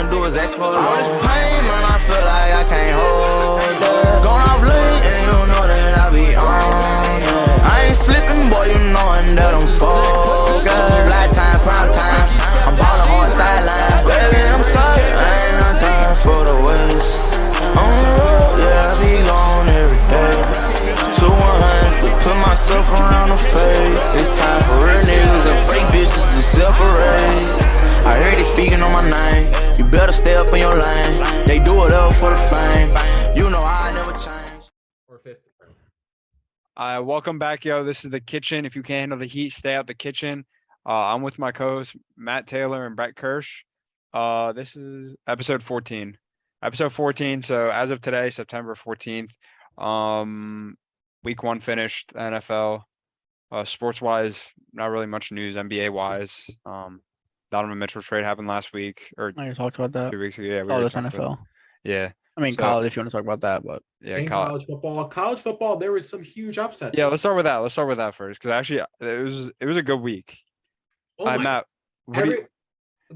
gon' do is ask for a loan. All this pain, man, I feel like I can't hold it. Gone off late, and you know that I be on it. I ain't slipping, boy, you knowin' that I'm focused. Fly time, prime time, I'm ballin' hard sideline. Baby, I'm sorry, I ain't no time for the waste. On the road, yeah, I be gone every day. 200, put myself around the face. It's time for real niggas and fake bitches to separate. I heard they speaking on my name. You better stay up in your lane. They do it up for the fame. You know I never change. Or 50. Welcome back, yo. This is the kitchen. If you can't handle the heat, stay out the kitchen. I'm with my co-hosts Matt Taylor and Brett Kirsch. This is episode 14. Episode 14. So as of today, September 14th, week 1 finished. NFL. Sports wise, not really much news. NBA wise, Donovan Mitchell trade happened last week or I talked about that. 2 weeks ago. Yeah, we Oh, already this talked about NFL. it. Yeah. I mean, So- college, if you want to talk about that, but Yeah. And college football. College football, there was some huge upsets. Yeah, let's start with that. Let's start with that first, because actually, it was a good week. Oh my, Matt, what do you-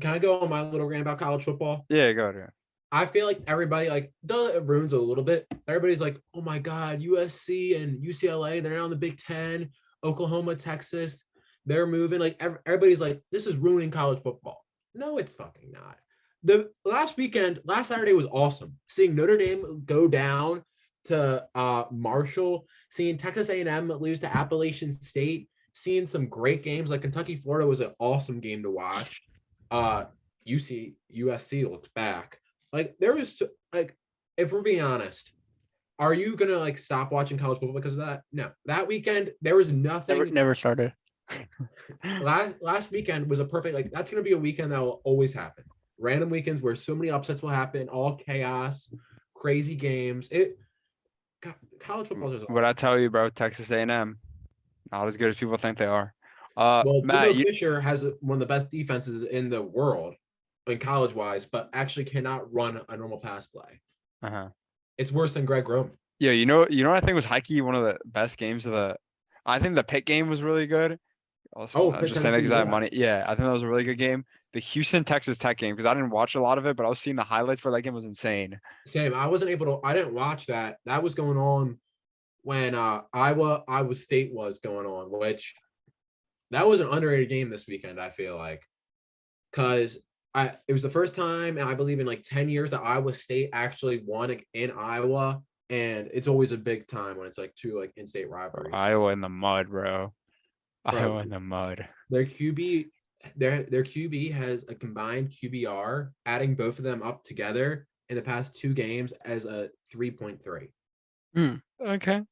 can I go on my little rant about college football? yeah, go ahead. I feel like everybody it ruins it a little bit. Everybody's like, oh my God, USC and UCLA, they're now in the Big Ten. Oklahoma, Texas, they're moving. Like everybody's like, this is ruining college football. No, it's fucking not. The last Saturday was awesome. Seeing Notre Dame go down to Marshall, seeing Texas A&M lose to Appalachian State, seeing some great games like Kentucky, Florida was an awesome game to watch. USC looks back. Like there was if we're being honest, are you gonna stop watching college football because of that? No. That weekend there was nothing. never started. Last weekend was a perfect that's gonna be a weekend that will always happen. Random weekends where so many upsets will happen, all chaos, crazy games. College football is What I tell you, bro, Texas A&M, not as good as people think they are. well, Matt, Fisher has one of the best defenses in the world, college wise, but actually cannot run a normal pass play. It's worse than Greg Roman. Yeah, you know what I think was hikey one of the best games of the. I think the Pitt game was really good. Also, I'm Pitt, just saying that because I have yeah. money. Yeah, I think that was a really good game. The Houston Texas Tech game, because I didn't watch a lot of it, but I was seeing the highlights for that game was insane. Same. I didn't watch that. That was going on when Iowa State was going on, which that was an underrated game this weekend, I feel like. Because it was the first time, and I believe in 10 years, that Iowa State actually won in Iowa. And it's always a big time when it's two in-state rivalries. Iowa in the mud, bro. Bro, Iowa in the mud. Their QB has a combined QBR, adding both of them up together in the past 2 games as a 3.3. Okay.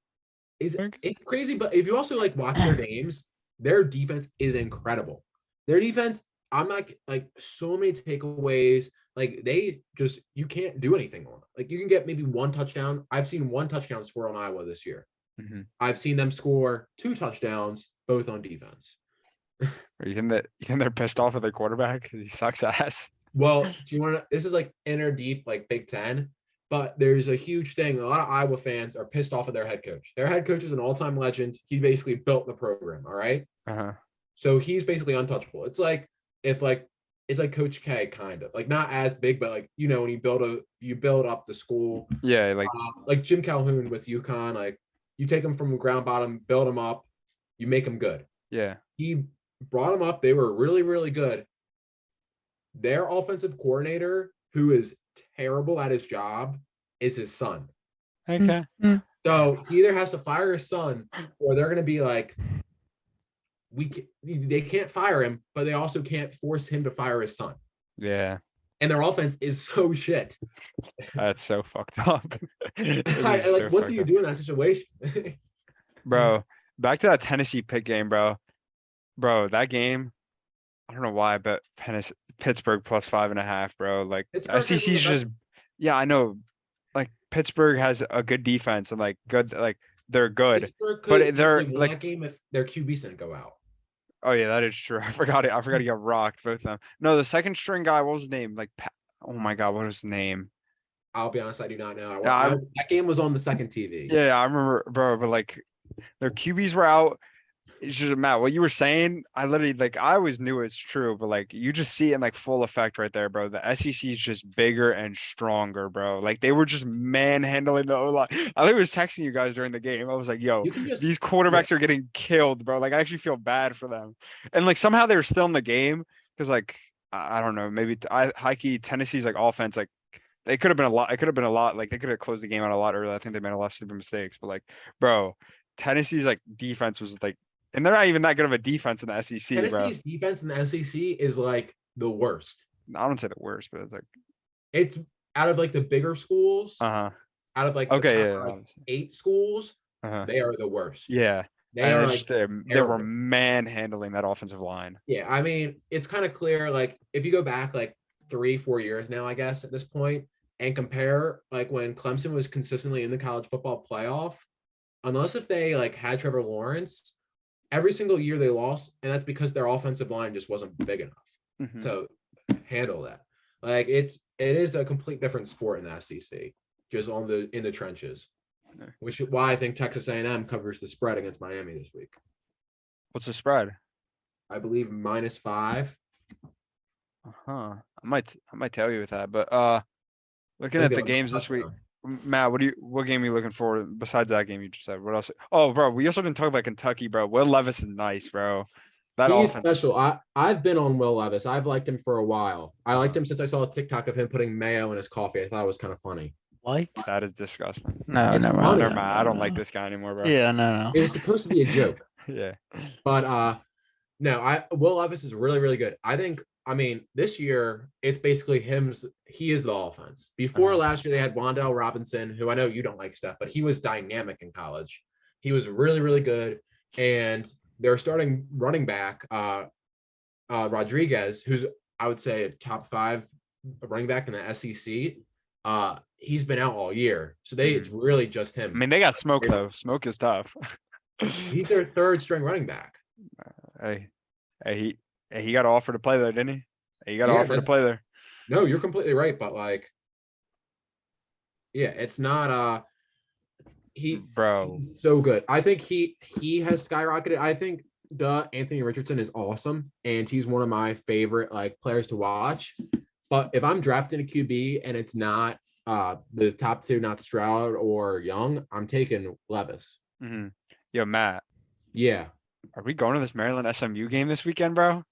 It's crazy, but if you also watch their games, their defense is incredible. Their defense, I'm not so many takeaways. You can't do anything on it. You can get maybe 1 touchdown. I've seen 1 touchdown score on Iowa this year. I've seen them score 2 touchdowns, both on defense. You think they're pissed off at their quarterback because he sucks ass? Well, do you want to? This is inner deep, Big Ten, but there's a huge thing. A lot of Iowa fans are pissed off at their head coach. Their head coach is an all-time legend. He basically built the program. All right. So he's basically untouchable. It's if it's like Coach K, kind of not as big, but when you build up the school. Yeah, like Jim Calhoun with UConn. You take them from ground bottom, build them up, you make them good. Yeah. He brought them up. They were really, really good. Their offensive coordinator, who is terrible at his job, is his son. Okay. So he either has to fire his son, or they're going to be they can't fire him, but they also can't force him to fire his son. Yeah. And their offense is so shit. That's so fucked up. What do you do in that situation? Bro, back to that Tennessee Pitt game, bro. Bro, that game, I don't know why, but Pittsburgh plus 5.5, bro. SEC's just, yeah, I know. Pittsburgh has a good defense and good, they're good, but they're that game if their QBs didn't go out. Oh yeah, that is true. I forgot it. I forgot he got rocked, both of them. No, the second string guy, what was his name? Oh my God, what was his name? I'll be honest, I do not know. That game was on the second TV. Yeah, I remember, bro. But their QBs were out. it's just Matt, what you were saying, I literally like I always knew it's true, but like you just see it in like full effect right there, bro. The SEC is just bigger and stronger, bro. Like they were just manhandling the O-line. I think I was texting you guys during the game. I was like, yo, You can just these yeah. quarterbacks are getting killed, bro. Like I actually feel bad for them. And like somehow they were still in the game because like I don't know, maybe high key Tennessee's like offense, like they could have been a lot. It could have been a lot. Like they could have closed the game out a lot earlier. I think they made a lot of stupid mistakes, but like, bro, Tennessee's like defense was like, and they're not even that good of a defense in the SEC, bro. Tennessee's defense in the SEC is like the worst. I don't say the worst, but it's like, It's out of like the bigger schools, uh-huh. out of like Okay, the yeah, top, like, obviously. 8 schools, Uh-huh. they are the worst. Yeah. They And are it's like just they were terrible. manhandling that offensive line. Yeah, I mean, it's kind of clear. Like, if you go back like 3-4 years now, I guess at this point, and compare like when Clemson was consistently in the college football playoff, unless if they like had Trevor Lawrence, every single year they lost, and that's because their offensive line just wasn't big enough Mhm. to handle that. Like it is a complete different sport in the SEC, just in the trenches, Yeah. which is why I think Texas A&M covers the spread against Miami this week. What's the spread? I believe -5. Uh-huh. I might tell you with that, but looking I at think the they won games this week, touchdown. Matt, what game are you looking for besides that game you just said? What else? Oh, bro, we also didn't talk about Kentucky, bro. Will Levis is nice, bro. That He's offense. special. I've been on Will Levis. I've liked him for a while. I liked him since I saw a TikTok of him putting mayo in his coffee. I thought it was kind of funny. What? That is disgusting. No, It's never funny. mind. Never No, mind. no, I don't no. like this guy anymore, bro. Yeah, no, It no. was supposed to be a joke, Yeah. but no, Will Levis is really, really good. I mean, this year it's basically him. He is the offense. Before last year, they had Wan'Dale Robinson, who I know you don't like stuff, but he was dynamic in college. He was really, really good. And they're starting running back, Rodriguez, who's I would say a top 5 running back in the SEC. He's been out all year, so it's really just him. I mean, they got smoke though. Smoke is tough. He's their 3rd string running back. Hey, he got an offer to play there, didn't he? He got an Yeah, offer to play there. No, you're completely right, but like, yeah, it's not he's so good. I think he has skyrocketed. I think Anthony Richardson is awesome, and he's one of my favorite like players to watch. But if I'm drafting a QB and it's not the top 2, not Stroud or Young, I'm taking Levis. Mm-hmm. Yo, Matt. Yeah. Are we going to this Maryland SMU game this weekend, bro?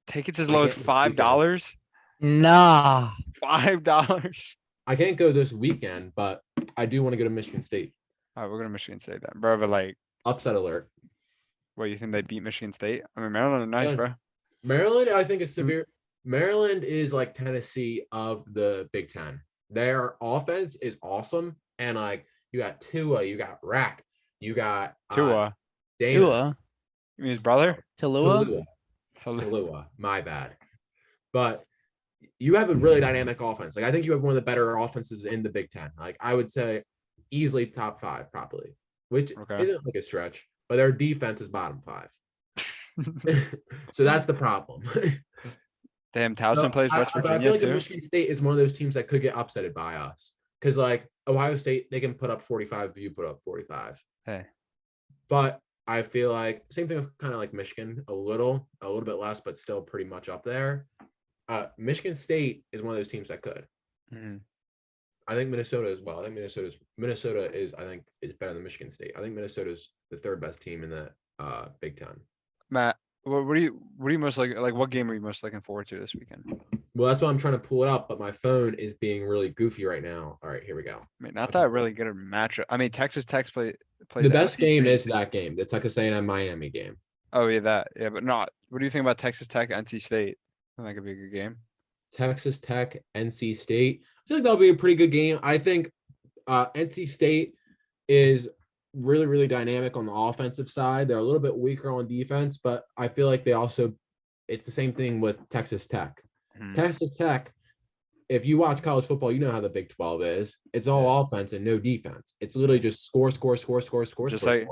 Tickets as I low as can't this $5. Nah. $5. I can't go this weekend, but I do want to go to Michigan State. All right, we're gonna Michigan State then, bro. But like, Upset alert. what, you think they beat Michigan State? I mean, Maryland are nice, Yeah. bro. Maryland, I think, is severe. Maryland is like Tennessee of the Big Ten. Their offense is awesome, and like you got Tua, you got Rack, you got Tua. Damon, Tua. You mean his brother? Talua. Talua. My bad. But you have a really dynamic offense. Like I think you have one of the better offenses in the Big Ten. Like I would say easily top 5, probably, which isn't like a stretch. But their defense is bottom 5. So that's the problem. Damn, Towson plays West I Virginia feel like too. Michigan State is one of those teams that could get upsetted by us. Because like Ohio State, they can put up 45 if you put up 45. Hey. But I feel like same thing with kind of like Michigan, a little bit less, but still pretty much up there. Michigan State is one of those teams that could. Mm-hmm. I think Minnesota as well. I think Minnesota is better than Michigan State. I think Minnesota is the 3rd best team in the Big Ten. Matt, what are you most like? What game are you most looking forward to this weekend? Well, that's why I'm trying to pull it up, but my phone is being really goofy right now. All right, here we go. I mean, not that really good a matchup. I mean, Texas Tech plays the best NC game State. is that game, the Texas A&M Miami game. Oh yeah, but not. What do you think about Texas Tech, NC State? I think that could be a good game. Texas Tech, NC State. I feel like that'll be a pretty good game. I think NC State is really, really dynamic on the offensive side. They're a little bit weaker on defense, but I feel like it's the same thing with Texas Tech. Texas Tech, if you watch college football, you know how the Big 12 is. It's all offense and no defense. It's literally just score. Just like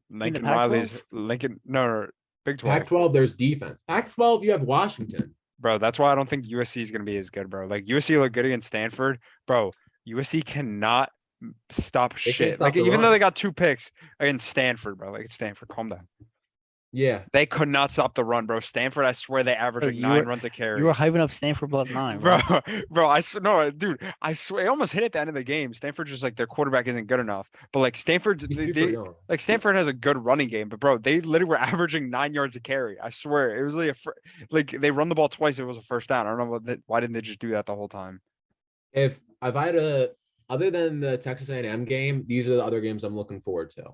Lincoln Riley's no, Big 12. Pac-12, there's defense. Pac-12, you have Washington. Bro, that's why I don't think USC is going to be as good, bro. Like USC looked good against Stanford. Bro, USC cannot stop shit. Like even though they got 2 picks against Stanford, bro. Like it's Stanford, calm down. Yeah. They could not stop the run, bro. Stanford, I swear they average Bro, like you 9 were runs a you carry. were hyping up Stanford plus 9, Bro, bro. no, dude, I swear, it almost hit at the end of the game. Stanford just like their quarterback isn't good enough. But like Stanford, He's they, super they young. like Stanford has a good running game, but bro, they literally were averaging 9 yards a carry. I swear, it was like like they run the ball twice. It was a first down. I don't know why didn't they just do that the whole time? If I had a other than the Texas A&M game, these are the other games I'm looking forward to.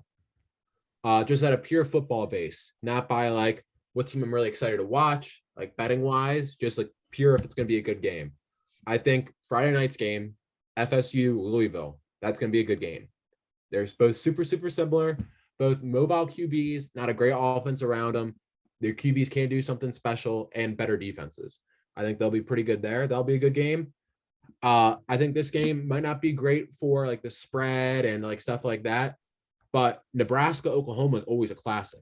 Just at a pure football base, not by like what team I'm really excited to watch, like betting wise, just like pure if it's going to be a good game. I think Friday night's game, FSU Louisville, that's going to be a good game. They're both super similar, both mobile QBs, not a great offense around them. Their QBs can do something special and better defenses. I think they'll be pretty good there. That'll be a good game. I think this game might not be great for like the spread and like stuff like that, but Nebraska Oklahoma is always a classic.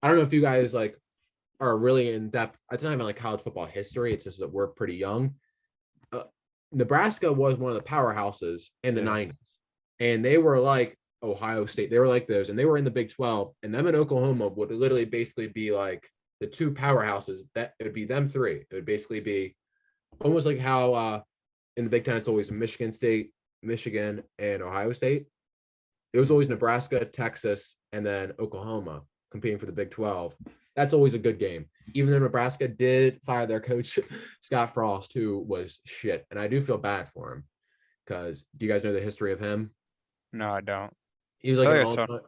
I don't know if you guys like are really in depth. It's not even like college football history. It's just that we're pretty young. Nebraska was one of the powerhouses in the Yeah. 90s, and they were like Ohio State. They were like those, and they were in the Big 12. And them in Oklahoma would literally basically be like the two powerhouses. That it would be them three. It would basically be almost like how in the Big Ten it's always Michigan State, Michigan, and Ohio State. It was always Nebraska, Texas, and then Oklahoma competing for the Big 12. That's always a good game. Even though Nebraska did fire their coach, Scott Frost, who was shit. And I do feel bad for him because do you guys know the history of him? No, I don't. He was like Oh, an yeah, all-time,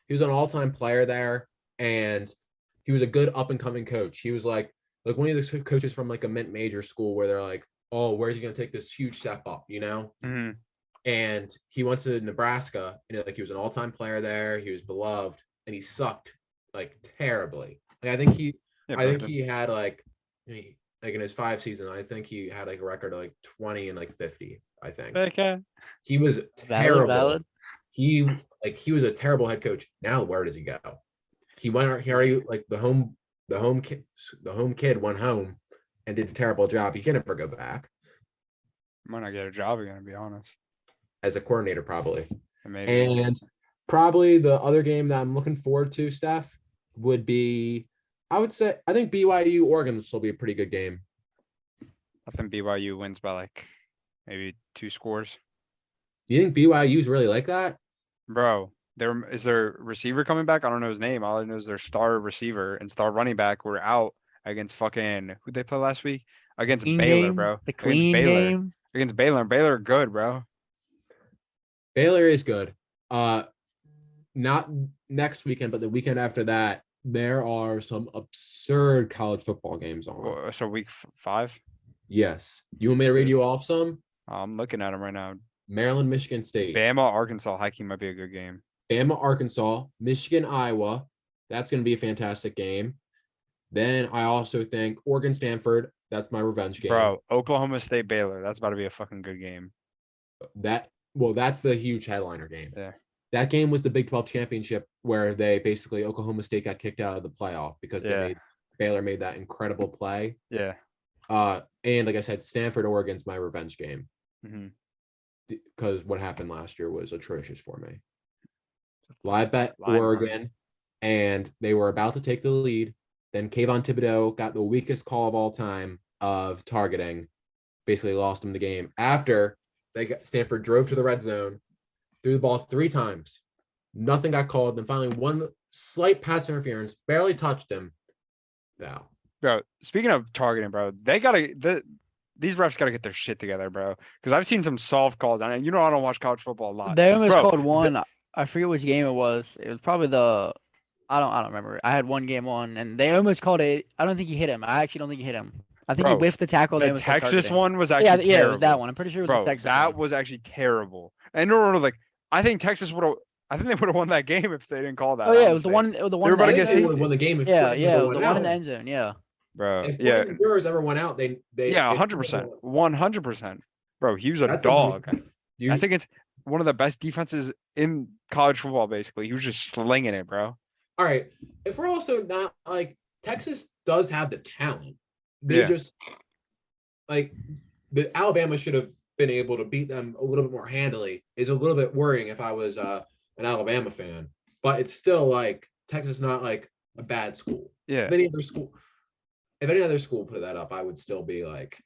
he was an all-time player there, and he was a good up-and-coming coach. He was like one of the coaches from like a mid-major school where they're like, oh, where's he gonna take this huge step up, you know? Mhm. And he went to Nebraska, and like he was an all-time player there. He was beloved, and he sucked like terribly. Like Yeah, I think but he had like in his 5 seasons, I think he had like a record of like 20 and like 50. I think okay. he was Valid, terrible. valid. He was a terrible head coach. Now where does he go? He already like the home kid went home and did a terrible job. He can never go back Might not get a job again, to be honest. as a coordinator probably. Maybe. And probably the other game that I'm looking forward to, Steph, would be I think BYU Oregon will be a pretty good game. I think BYU wins by like maybe 2 scores. Do you think BYU's really like that? Bro, is their receiver coming back? I don't know his name. All I know is their star receiver and star running back were out against fucking who'd they play last week? Against Clean Baylor, game, bro. the Against clean Baylor. game. Against Baylor. And Baylor are good, bro. Baylor is good. Not next weekend, but the weekend after that, there are some absurd college football games on. So week 5. Yes. You want me to read you off some? I'm looking at them right now. Maryland, Michigan State. Bama, Arkansas hiking might be a good game. Bama, Arkansas, Michigan, Iowa. That's going to be a fantastic game. Then I also think Oregon, Stanford. That's my revenge game. Bro, Oklahoma State, Baylor. That's about to be a fucking good game. That's the huge headliner game. Yeah. That game was the Big 12 championship where they basically Oklahoma State got kicked out of the playoff because Baylor made that incredible play. Yeah. And like I said, Stanford, Oregon's my revenge game. Mm-hmm. Because what happened last year was atrocious for me. Live bet Line Oregon, running. and they were about to take the lead. Then Kayvon Thibodeau got the weakest call of all time of targeting, basically lost him the game. After Stanford drove to the red zone, threw the ball 3 times, nothing got called. Then finally one slight pass interference, barely touched him. Foul. Bro, speaking of targeting, bro, these refs gotta get their shit together, bro. Because I've seen some soft calls, and I don't watch college football a lot. They almost Bro, called one. I forget which game it was. It was probably I don't remember. I had one game on, and they almost called it. I don't think he hit him. I actually don't think he hit him. I think he Bro, whiffed the tackle. They the almost called Texas targeting. one was actually Yeah, terrible. it was that one. I'm pretty sure it was Bro, the Texas that one. was actually terrible. And no, like I think Texas would have. I think they would have won that game if they didn't call that. Oh yeah, it was the honestly. one. It was the They one. were about in to the get end They zone. would have won the game. If Yeah, Oregon yeah, it was went the one out. in the end zone. Yeah. Bro. If Yeah, Oregon Brewers ever went out, they 100%, 100%. Bro, he was a That's dog. You, I think it's one of the best defenses in college football. Basically, he was just slinging it, bro. all right. If we're also not like Texas does have the talent, they Yeah. just like the Alabama should have been able to beat them a little bit more handily. Is a little bit worrying if I was an Alabama fan, but it's still like Texas not like a bad school. Yeah. If any other school put that up, I would still be like,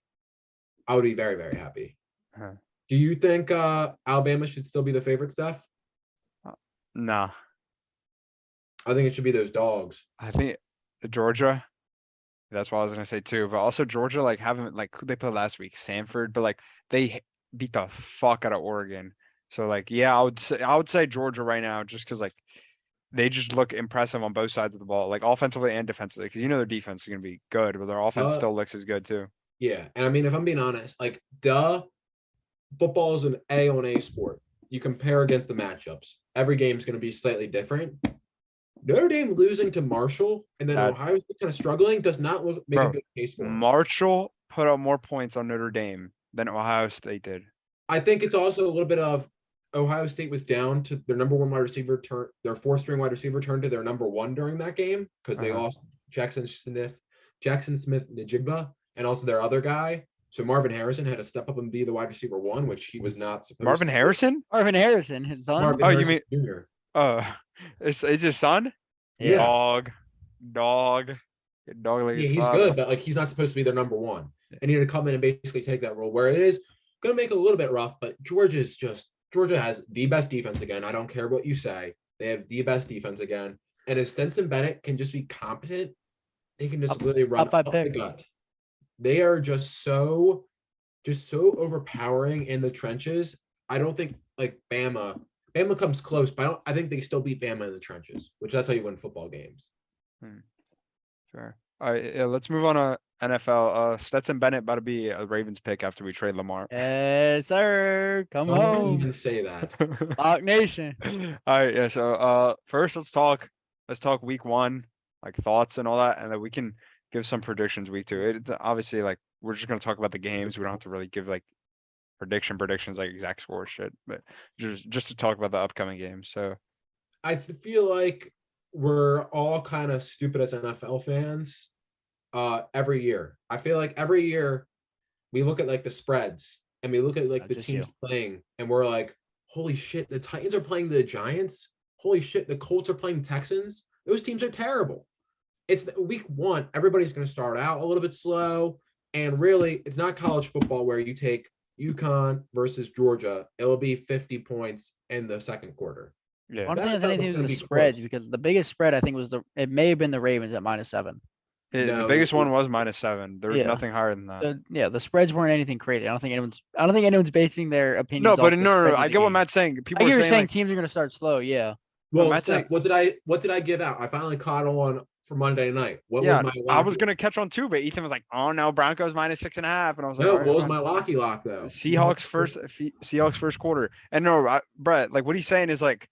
I would be very, very happy. Huh. Do you think Alabama should still be the favorite, Steph? Nah, I think it should be those dogs. I think Georgia. That's what I was gonna say too. But also Georgia, like haven't like who they played last week, Sanford, but like they beat the fuck out of Oregon. So like, yeah, I would say Georgia right now, just because like they just look impressive on both sides of the ball, like offensively and defensively. Because you know their defense is gonna be good, but their offense still looks as good too. Yeah, and I mean, if I'm being honest, like, football is an A on A sport. You compare against the matchups. Every game is going to be slightly different. Notre Dame losing to Marshall and then Ohio State kind of struggling does not make a good case for them. Marshall put up more points on Notre Dame than Ohio State did. I think it's also a little bit of Ohio State was down to their number one wide receiver, their fourth-string wide receiver turned to their number one during that game because they lost Jackson Smith-Njigba, and also their other guy. So Marvin Harrison had to step up and be the wide receiver one, which he was not supposed Marvin to. Harrison? Marvin Harrison, his son. Marvin Oh, Harrison you mean Jr. It's his son? Yeah. Dog. Yeah, he's good, but like he's not supposed to be their number one. And he had to come in and basically take that role where it is going to make it a little bit rough, but Georgia has the best defense again. I don't care what you say. They have the best defense again. And if Stetson Bennett can just be competent, they can just literally run up the gut. They are just so overpowering in the trenches. I don't think like Bama comes close, but I think they still beat Bama in the trenches, which that's how you win football games. Sure. All right, yeah, let's move on to NFL. Stetson Bennett about to be a Ravens pick after we trade Lamar. Yes, sir. Come Don't on. even say that. Lock Nation. All right, yeah. So first let's talk week one, like thoughts and all that, and then we can give some predictions week two. It's obviously like we're just gonna talk about the games. We don't have to really give like predictions like exact score shit, but just to talk about the upcoming games. So I feel like we're all kind of stupid as NFL fans every year. I feel like every year we look at like the spreads and we look at like the teams playing and we're like, holy shit, the Titans are playing the Giants. Holy shit, the Colts are playing Texans. Those teams are terrible. It's week one. Everybody's going to start out a little bit slow. And really, it's not college football where you take UConn versus Georgia. It'll be 50 points in the second quarter. Yeah. I don't think it has anything to do with the spreads because the biggest spread I think was it may have been the Ravens at -7. The biggest one was -7. There was nothing higher than that. The spreads weren't anything crazy. I don't think anyone's basing their opinions. No, but no. I get what Matt's saying. People are saying teams are going to start slow. Yeah. Well, Matt's saying, what did I give out? I finally caught on for Monday night. I was gonna catch on too, but Ethan was like, "Oh no, Broncos -6.5," and I was like, "No, what was my locky lock though?" Seahawks first quarter, and no, Brett, like what he's saying is like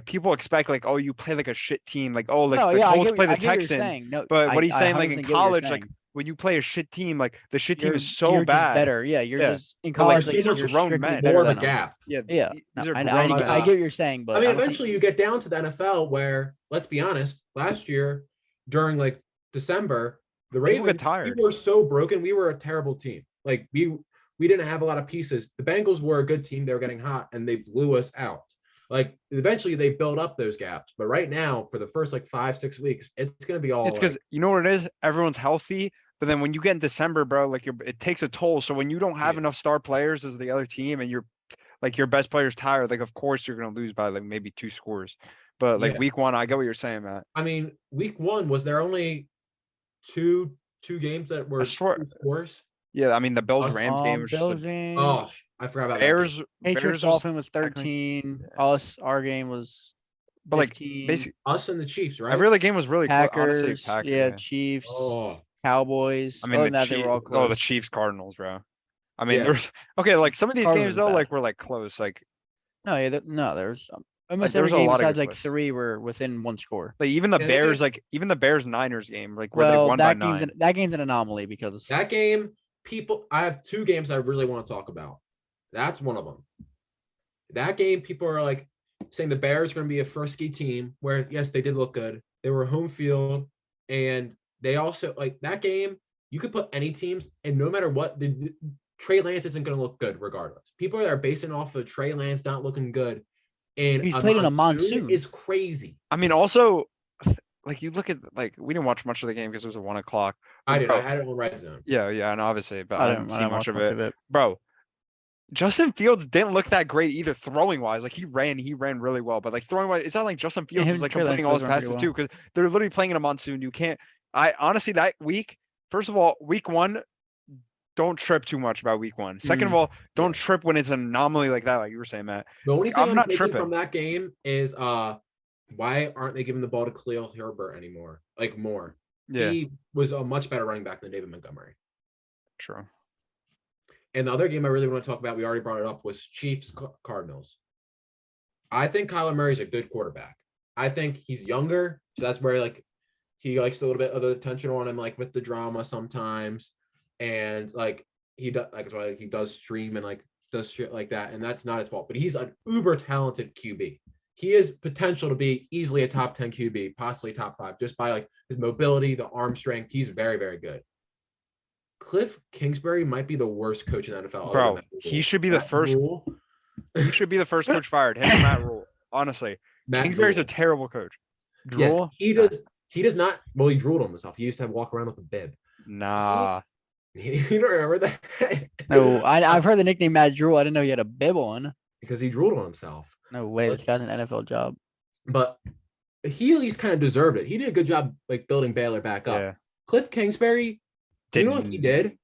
people expect like, oh, you play like a shit team, like oh, like the Colts play the Texans, but what he's saying like in college, like when you play a shit team, like the shit team is so bad. Better, yeah, you're just in college. Like, these are grown men. More of a gap. Yeah. I get what you're saying, but I mean, eventually you get down to the NFL where, let's be honest, last year during like December, the Ravens we were so broken. We were a terrible team. Like we didn't have a lot of pieces. The Bengals were a good team. They were getting hot and they blew us out. Like eventually they build up those gaps, but right now for the first like 5-6 weeks, it's gonna be all. It's because you know what it is. Everyone's healthy, but then when you get in December, bro, like it takes a toll. So when you don't have enough star players as the other team, and your best player's tired, like of course you're gonna lose by like maybe 2 scores. But like week one, I get what you're saying, Matt. I mean, week one was there only two games that were 2 scores? Yeah, I mean the Bills-Rams game was just I forgot about Bears. Patriots Dolphins was 13. Our game was 15. But like basically us and the Chiefs, right? Every other game was really Packers, close. Honestly, Chiefs, Cowboys. I mean they were all close. The Chiefs Cardinals, bro. I mean there's like some of these games though, like were like close. Like there's almost every game besides like 3 were within 1 score. Like even the Bears, even the Bears-Niners game, like where they won by 9. That game's an anomaly because that game. I have 2 games I really want to talk about. That's one of them. That game, people are like saying the Bears are going to be a frisky team where, yes, they did look good. They were home field. And they also, like that game, you could put any teams, and no matter what, Trey Lance isn't going to look good regardless. People are basing off of Trey Lance not looking good. And he's played in a monsoon. It's crazy. I mean, also, like you look at like we didn't watch much of the game because it was at 1 o'clock. I did. Bro, I had it on red zone. yeah, and obviously, but I I didn't, didn't I see didn't much watch of it. Bro, Justin Fields didn't look that great either throwing wise. Like he ran really well, but like throwing wise, it's not like Justin Yeah, Fields him is and like Trey Lance completing all his both ran pretty passes well. too, because they're literally playing in a monsoon. You can't. I honestly that week, first of all, week 1, don't trip too much about week 1. Second of all, don't trip when it's an anomaly like that, like you were saying, Matt. The only thing I'm I'm not taking tripping. from that game is why aren't they giving the ball to Khalil Herbert anymore? Like more. Yeah, He was a much better running back than David Montgomery. true. And the other game I really want to talk about, we already brought it up, was Chiefs Cardinals. I think Kyler Murray's a good quarterback. I think he's younger, so that's where like he likes a little bit of the attention on him, like with the drama sometimes, and like he does, like, that's why he does stream and like does shit like that, and that's not his fault. But he's an uber talented QB. He has potential to be easily a top 10 QB, possibly top 5, just by like his mobility, the arm strength. He's very, very good. Cliff Kingsbury might be the worst coach in the NFL. Bro, he should be the first. He should be the first coach fired. Him or Matt Rule. Honestly, Kingsbury's a terrible coach. Drool? Yes, he does not. Well, he drooled on himself. He used to walk around with a bib. Nah. You don't remember that? No, I've heard the nickname Matt Drew. I didn't know he had a bib on. Because he drooled on himself. No way, this guy's an NFL job. But he at least kind of deserved it. He did a good job like building Baylor back up. Yeah. Cliff Kingsbury, you know what he did?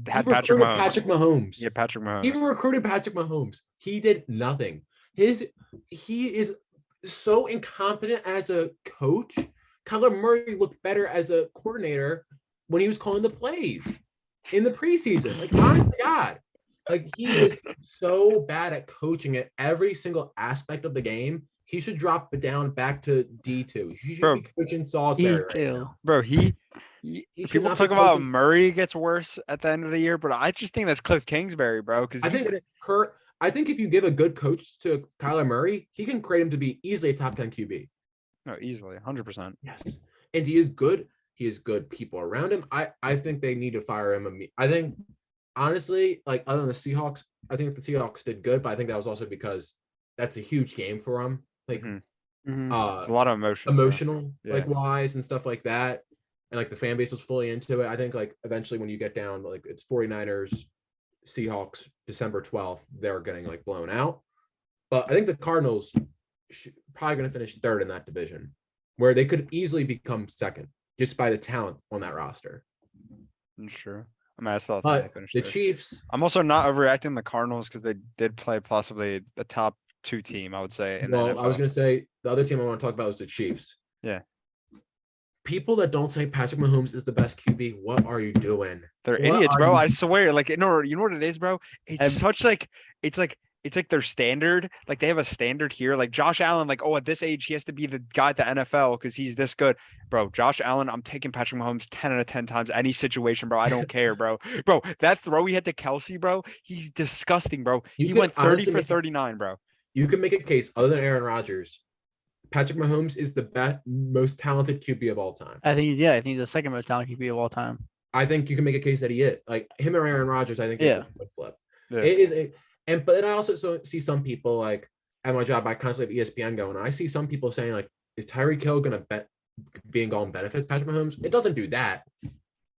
Had He Patrick recruited Mahomes. Patrick Mahomes. Yeah, Patrick Mahomes. He recruited Patrick Mahomes. He did nothing. He is so incompetent as a coach. Kyler Murray looked better as a coordinator when he was calling the plays in the preseason. Like, honest to God. Like, he is so bad at coaching at every single aspect of the game. He should drop it down back to D2. He should be coaching Salisbury right now. Bro, he should people not talk be about coaching- Murray gets worse at the end of the year, but I just think that's Cliff Kingsbury, bro. Because I think if you give a good coach to Kyler Murray, he can create him to be easily a top 10 QB. No, easily, 100%. Yes. And he is good. He has good people around him. I think they need to fire him. I think, honestly, like, other than the Seahawks, I think the Seahawks did good, but I think that was also because that's a huge game for them. Like, It's a lot of emotional, Yeah. like, wise and stuff like that. And like the fan base was fully into it. I think like eventually when you get down, like it's 49ers, Seahawks, December 12th, they're getting like blown out. But I think the Cardinals probably going to finish third in that division, where they could easily become second just by the talent on that roster. Sure. I mean, I still think But they finished the third. Chiefs, I'm also not overreacting the Cardinals because they did play possibly the top 2 team, I would say. In the well, I was NFL. going to say the other team I want to talk about is the Chiefs. Yeah. People that don't say Patrick Mahomes is the best QB, what are you doing? They're What idiots, are bro. you- I swear. Like, no, you know what it is, bro? It's such like it's like their standard. Like they have a standard here. Like Josh Allen, like, oh, at this age, he has to be the guy at the NFL because he's this good. Bro, Josh Allen, I'm taking Patrick Mahomes 10 out of 10 times any situation, bro. I don't care, bro. Bro, that throw he had to Kelsey, bro, he's disgusting, bro. You He could went 30 honestly for make- 39, bro. You can make a case other than Aaron Rodgers. Patrick Mahomes is the best, most talented QB of all time. I think he's the second most talented QB of all time. I think you can make a case that he is. Like him or Aaron Rodgers, I think it's a good flip. Yeah. It is but then I also see some people like at my job, I constantly have ESPN going. And I see some people saying like, is Tyreek Hill gonna be involved in benefits Patrick Mahomes? It doesn't do that,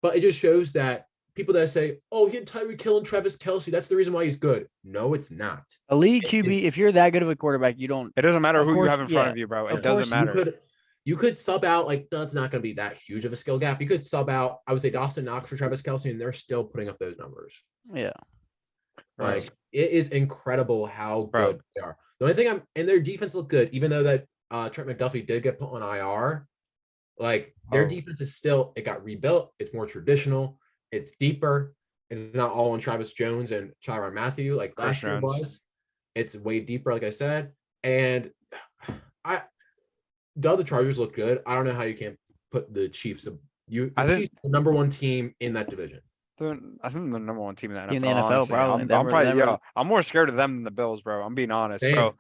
but it just shows that people that say, oh, he had Tyreek Hill and Travis Kelsey, that's the reason why he's good. No, it's not. A league It QB, is- if you're that good of a quarterback, you don't. It doesn't matter Of who you course, have in front yeah. of you, bro. Of It doesn't course, matter. You could sub out, like, that's not going to be that huge of a skill gap. You could sub out, I would say, Dawson Knox for Travis Kelsey, and they're still putting up those numbers. Yeah. Right. Like, it is incredible how Bro. good they are. The only thing and their defense looked good, even though that Trent McDuffie did get put on IR. Like, their Oh. defense is still, it got rebuilt. It's more traditional. It's deeper. It's not all on Travis Jones and Tyrann Mathieu like Chris last year Jones. was. It's way deeper, like I said. And the other Chargers look good. I don't know how you can't put the Chiefs. I think- Chiefs are the number one team in that division. I think the number 1 team in the NFL. In the NFL, honestly. probably. I'm Denver- probably Denver- I'm more scared of them than the Bills, bro. I'm being honest, Same.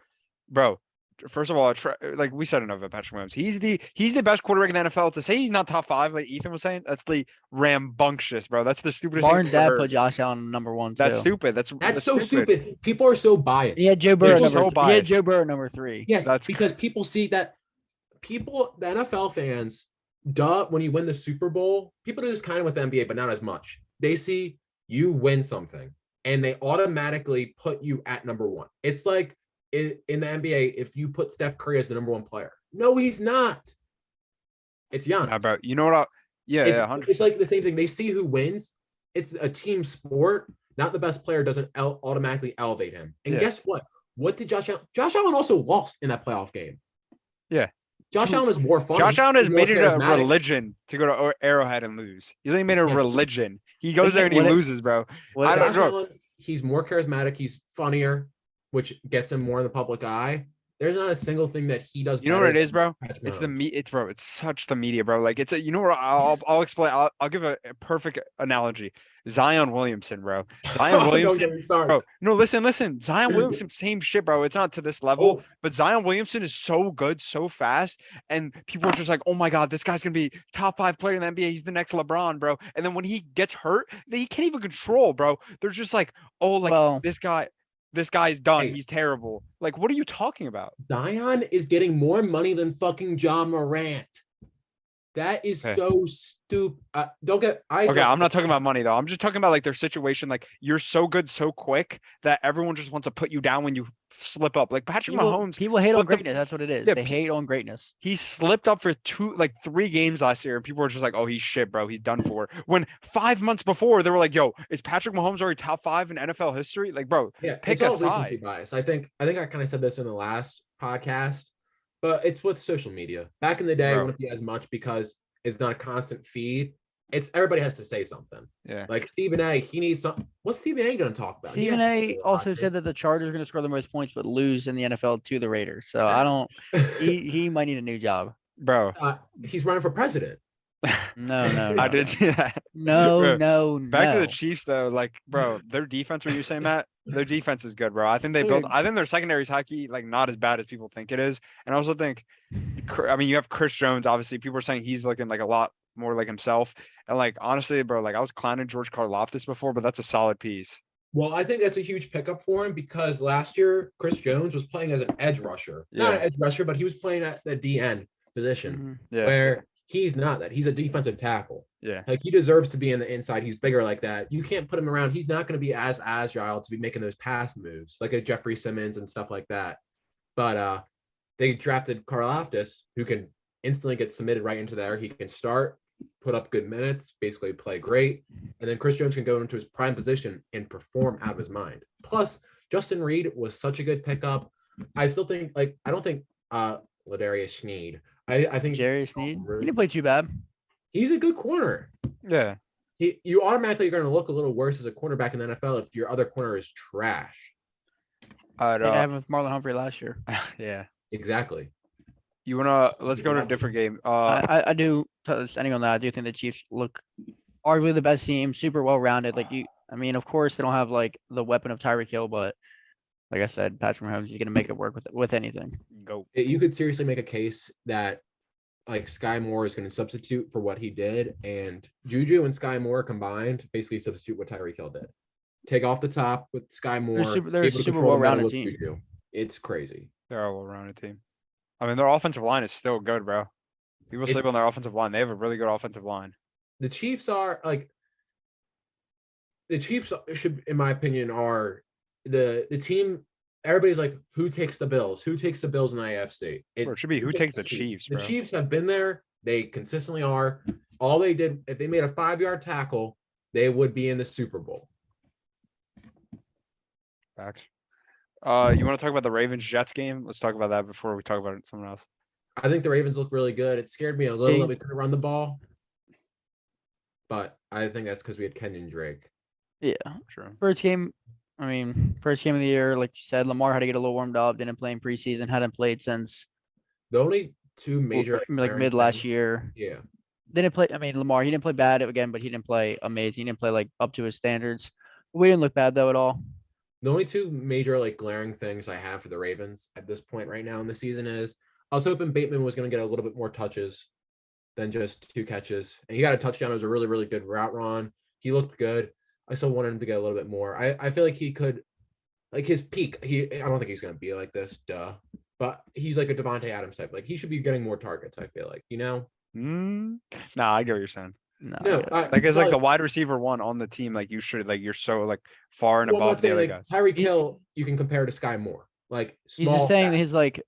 bro. First of all, like we said enough about Patrick Mahomes. He's the best quarterback in the NFL. To say he's not top 5, like Ethan was saying, that's the rambunctious, bro. That's the stupidest thing Barnes I've dad ever put heard. Josh Allen number 1 too. That's stupid. That's So stupid. People are so biased. He had Joe Burrow They're at number so He had biased. Joe Burrow at number 3. Yes, That's because people see that people, the NFL fans, when you win the Super Bowl, people do this kind of with the NBA, but not as much. They see you win something and they automatically put you at number one. It's like in the NBA, if you put Steph Curry as the number one player. No, he's not. It's Giannis. Nah, bro. You know what? It's 100%. it's like the same thing. They see who wins. It's a team sport. Not the best player doesn't automatically elevate him. And guess what? What did Josh Allen? Josh Allen also lost in that playoff game. Yeah. Josh Allen is more fun. Josh Allen has He's more made it a charismatic. religion to go to Arrowhead and lose. He's made a Yes. religion. He goes there and he loses, bro. I don't Josh know. Allen, he's more charismatic. He's funnier, which gets him more in the public eye. There's not a single thing that he does. You know what it better is, bro? than Patrick It's the Mahomes. It's bro. It's such the media, bro. Like it's a. You know what? I'll explain. I'll give a perfect analogy. Zion Williamson, bro. Zion Don't Williamson, get me started. bro. No, listen. Zion Williamson, same shit, bro. It's not to this level, but Zion Williamson is so good, so fast, and people are just like, "Oh my god, this guy's gonna be top 5 player in the NBA. He's the next LeBron, bro." And then when he gets hurt, he can't even control, bro. They're just like, "Oh, like Well- this guy's done. Hey. He's terrible." Like, what are you talking about? Zion is getting more money than fucking John Morant. That is Okay. so stupid. Don't get. Okay, I'm not talking about money though. I'm just talking about like their situation. Like you're so good so quick that everyone just wants to put you down when you slip up. Like Patrick Mahomes, People hate on slipped up- greatness. That's what it is. Yeah, They hate on greatness. he slipped up for 3 games last year, and people were just like, "Oh, he's shit, bro. He's done for." When 5 months before they were like, "Yo, is Patrick Mahomes already top 5 in NFL history?" Like, bro, Yeah, pick it's all a side. recency bias. I think I kind of said this in the last podcast, but it's with social media. Back in the day, it Bro. wouldn't be as much because it's not a constant feed. It's everybody has to say something. Yeah. Like Stephen A, he needs something. What's Stephen A going to talk about? He Stephen has to A. say a lot, also dude. said that the Chargers are going to score the most points, but lose in the NFL to the Raiders. So I don't. He might need a new job. Bro, He's running for president. No. I did see that. No. Bro, Back to no. the Chiefs though, like, bro, their defense. What you saying, Matt? Their defense is good, bro. I think they built. I think their secondary is hockey, like not as bad as people think it is. And I also think, I mean, you have Chris Jones. Obviously, people are saying he's looking like a lot more like himself. And like honestly, bro, like I was clowning George Karlaftis before, but that's a solid piece. Well, I think that's a huge pickup for him because last year Chris Jones was playing as an edge rusher. Not Yeah. an edge rusher, but he was playing at the DN position Mhm. Yeah, where he's not that. He's a defensive tackle. yeah, Like he deserves to be in the inside. He's bigger like that. You can't put him around. He's not going to be as agile to be making those pass moves like a Jeffrey Simmons and stuff like that. But they drafted Karlaftis, who can instantly get submitted right into there. He can start, put up good minutes, basically play great, and then Chris Jones can go into his prime position and perform out of his mind. Plus, Justin Reed was such a good pickup. I still think I don't think Ladarius Sneed. I think Jerry Sneed. He didn't play too bad. he's a good corner. yeah. You automatically are going to look a little worse as a cornerback in the NFL if your other corner is trash. All They right, happened with Marlon Humphrey last year. yeah. Exactly. You wanna let's go to a different game. I do. Ending on that, I do think the Chiefs look arguably the best team, super well rounded. I mean, of course they don't have like the weapon of Tyreek Hill, but like I said, Patrick Mahomes is going to make it work with anything. go. You could seriously make a case that like Sky Moore is going to substitute for what he did, and Juju and Sky Moore combined basically substitute what Tyreek Hill did. Take off the top with Sky Moore. They're be a able to super control the middle well-rounded with team. Juju. It's crazy. They're a well-rounded team. I mean, their offensive line is still good, bro. People sleep It's- on their offensive line. They have a really good offensive line. The Chiefs are like the Chiefs should, in my opinion, are the team. Everybody's like, who takes the Bills? Who takes the Bills in the AFC? Bro, it should be who takes the Chiefs, The bro. Chiefs have been there. They consistently are. All they did, if they made a 5-yard tackle, they would be in the Super Bowl. Facts. You want to talk about the Ravens Jets game? Let's talk about that before we talk about something else. I think the Ravens look really good. It scared me a little See? that we couldn't run the ball, but I think that's because we had Kenyon Drake. Yeah, Sure. first game of the year, like you said, Lamar had to get a little warmed up. Didn't play in preseason. Hadn't played since The only two major like glaring mid last things- year. Yeah, Didn't play. I mean, Lamar, he didn't play bad again, but he didn't play amazing. He didn't play like up to his standards. We didn't look bad though at all. the only two major like glaring things I have for the Ravens at this point right now in the season is I was hoping Bateman was going to get a little bit more touches than just 2 catches, and he got a touchdown. It was a really, really good route run. He looked good. I still wanted him to get a little bit more. I feel like he could, like his peak. I don't think he's going to be like this, but but he's like a Devontae Adams type. Like he should be getting more targets. I feel like, Nah, I get what you're saying. No, No, yeah. Like it's like the but- wide receiver one on the team. Like you should like you're so like far and well, I'm not above the saying other like guys. Tyreek He- Hill. You can compare to Sky Moore. Like he's small. just saying fat. his like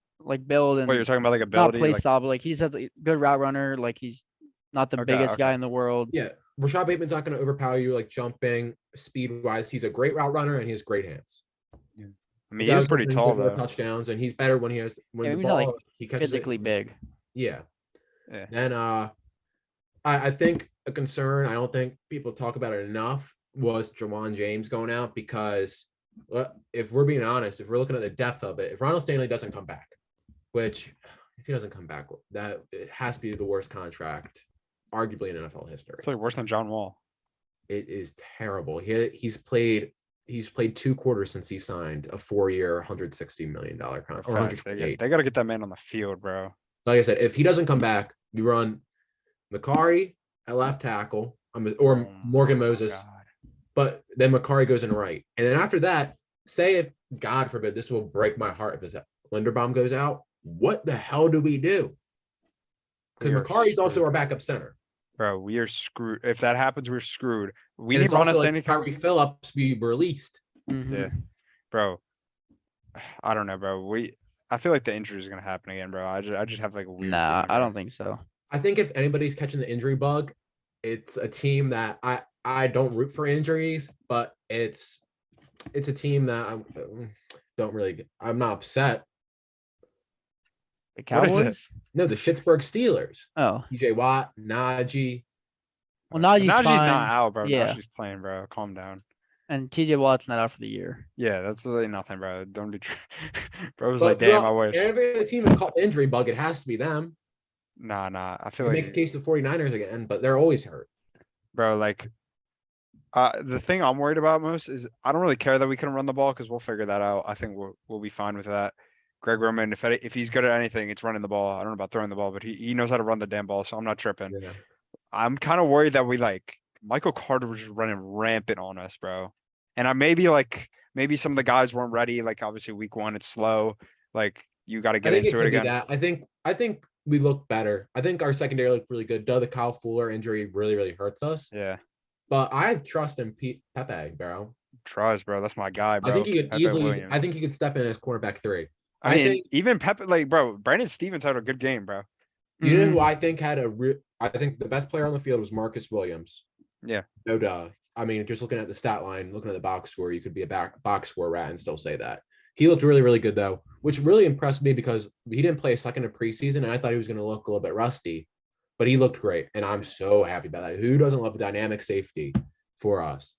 build and What you're talking about, like not ability? play Like, style, but like he's a good route runner. Like he's not the Okay, biggest guy okay. in the world. Yeah, Rashad Bateman's not going to overpower you like jumping speed wise. He's a great route runner and he has great hands. I mean, he is pretty tall though. Touchdowns, and he's better when he has Yeah, the he's not, like, ball he catches it. Physically big. Yeah. Yeah. Then I think a concern, I don't think people talk about it enough, was Jawan James going out because if we're being honest, if we're looking at the depth of it, if Ronald Stanley doesn't come back, which if he doesn't come back, that it has to be the worst contract, arguably in NFL history. It's like worse than John Wall. It is terrible. He's played 2 quarters since he signed a 4-year, $160 million contract. Or Facts. They got to get that man on the field, bro. like I said, if he doesn't come back, we run Macari at left tackle, or Oh Morgan my Moses, God. but then Macari goes in right. And then after that, say if, God forbid, this will break my heart if this Linderbaum goes out, what the hell do we do? We Because are Macari's also screwed. our backup center. Bro, we are screwed. If that happens, we're screwed. We And need it's also Ronald like Stanley. Kyrie Phillips be released. Mhm. Yeah, bro. I don't know, bro. I feel like the injury is gonna happen again, bro. I just have like a weird. Nah, feeling, I bro. don't think so. I think if anybody's catching the injury bug, it's a team that I don't root for injuries, but it's a team that I don't really. I'm not upset. The What is it? Cowboys? No, the Pittsburgh Steelers. Oh, TJ Watt, Najee. well, Najee's Najee's fine. not out, bro. Yeah. Najee's playing, bro. Calm down. And TJ Watt's not out for the year. Yeah, that's really nothing, bro. Don't be. Bro was But like, damn, I throughout- wish. Every other team is called injury bug. It has to be them. Nah. I feel You like make a case of 49ers again, but they're always hurt. bro, like, the thing I'm worried about most is I don't really care that we couldn't run the ball because we'll figure that out. I think we'll be fine with that. Greg Roman, if he's good at anything, it's running the ball. I don't know about throwing the ball, but he knows how to run the damn ball, so I'm not tripping. Yeah. I'm kind of worried that we like Michael Carter was just running rampant on us, bro. And maybe some of the guys weren't ready. Like obviously week 1, it's slow. Like you got to I get think into it could be again. that. I think we look better. I think our secondary looked really good. Though the Kyle Fuller injury really, really hurts us. Yeah, But I have trust in Pepe, bro. tries, bro. That's my guy, bro. I think he could Pepe easily. Williams. I think he could step in as cornerback 3. I mean, think- even Pepe, like, bro, Brandon Stevens had a good game, bro. You know Mhm. who I think had I think the best player on the field was Marcus Williams. Yeah. No duh. I mean, just looking at the stat line, looking at the box score, you could be a box score rat and still say that. He looked really, really good though, which really impressed me because he didn't play a second of preseason, and I thought he was going to look a little bit rusty, but he looked great, and I'm so happy about that. Who doesn't love a dynamic safety for us?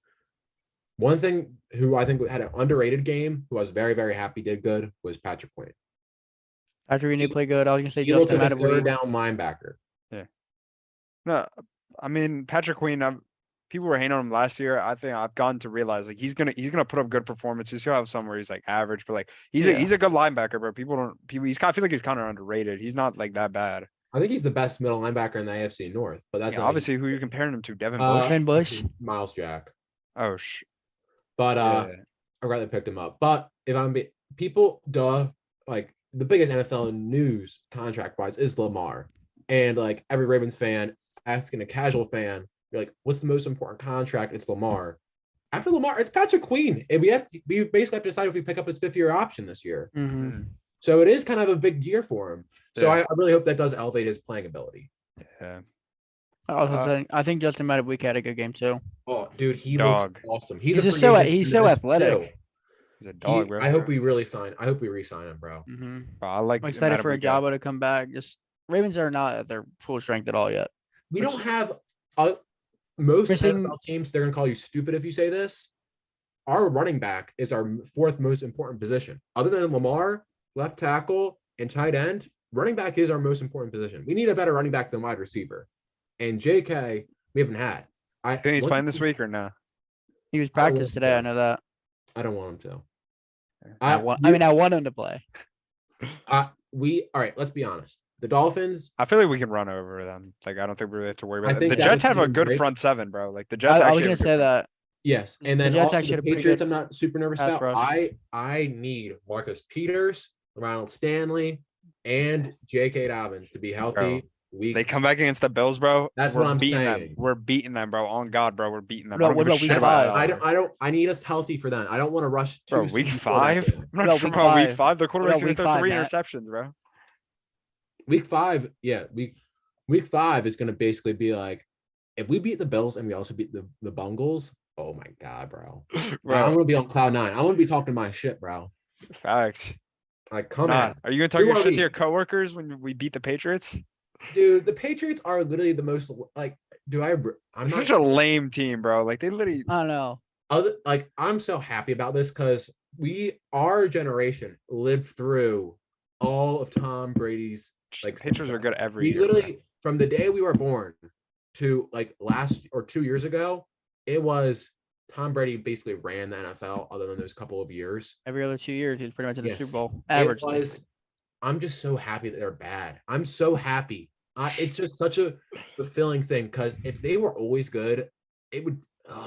One thing who I think had an underrated game, who I was very, very happy did good, was Patrick Quinn. Patrick Reed played good. I was gonna say He looked Justin like a third Matawee. down linebacker. No, I mean Patrick Queen. People were hating on him last year. I think I've gotten to realize like he's gonna put up good performances. He'll have some where he's like average, but like he's Yeah. he's a good linebacker, bro. I feel like he's kind of underrated. He's not like that bad. I think he's the best middle linebacker in the AFC North, but that's Yeah, not- obviously who you comparing him to? Devin Uh, Bush. Devin Bush. Miles Jack. Oh But yeah. I rather picked him up. But if I'm people, like the biggest NFL news contract wise is Lamar, and like every Ravens fan asking a casual fan, you're like, "What's the most important contract?" It's Lamar. After Lamar, it's Patrick Queen, and we basically have to decide if we pick up his 5th-year option this year. Mhm. So it is kind of a big year for him. So Yeah. I really hope that does elevate his playing ability. Yeah. I think Justin Matawee had a good game too. Oh, dude, he Dog. looks awesome. He's a just free so- agent he's in so this athletic. too. He's a dog, He- bro. I hope we re-sign him, bro. hmm Bro, I like I'm excited for Madubuike. Ajabo to come back. Just Ravens are not at their full strength at all yet. We don't have most Missing- NFL teams. They're gonna call you stupid if you say this. Our running back is our 4th most important position, other than Lamar, left tackle, and tight end. Running back is our most important position. We need a better running back than wide receiver, and JK we haven't had. I Think he's once playing he- this week or no? He was I don't practice want today. I to. know that. I don't want him to. I want him to play. All right. Let's be honest. The Dolphins. I feel like we can run over them. Like I don't think we really have to worry I about it. think The that Jets would have a be good great. front 7, bro. Like the Jets. I was actually gonna have a say good- that. Yes, and The then Jets also actually the had a pretty Patriots. good I'm not super nervous pass about. rush. I need Marcus Peters Ronald Stanley, and J.K. Dobbins to be healthy. They come back against the Bills, bro. That's we're what I'm beating saying. them. We're beating them, bro. On God, bro. We're beating them. What I don't about- give a what about shit week about five? that. I need us healthy for that. I don't want to rush too Bro, soon week before that 5? game. I'm not about sure week about week five? 5. The quarterback's week gonna throw 3 5, Matt? interceptions, bro. Week 5, yeah, week 5 is going to basically be like, if we beat the Bills and we also beat the Bungles, oh my God, bro. I'm Bro, going to be on cloud 9. I'm going to be talking my shit, bro. facts. Like, come Nah, on. are you gonna talk Who your are shit we? to your coworkers when we beat the Patriots? Dude, the Patriots are literally the most, like, I'm They're not such a lame team, bro. Like they literally. I don't know. I'm so happy about this because our generation lived through all of Tom Brady's like Patriots are success. good every We year. bro. literally from the day we were born to like last or 2 years ago, it was Tom Brady basically ran the NFL other than those couple of years. Every other 2 years, he's pretty much in the Yes. Super Bowl. It Averagely. was, I'm just so happy that they're bad. I'm so happy. It's just such a fulfilling thing because if they were always good, it would.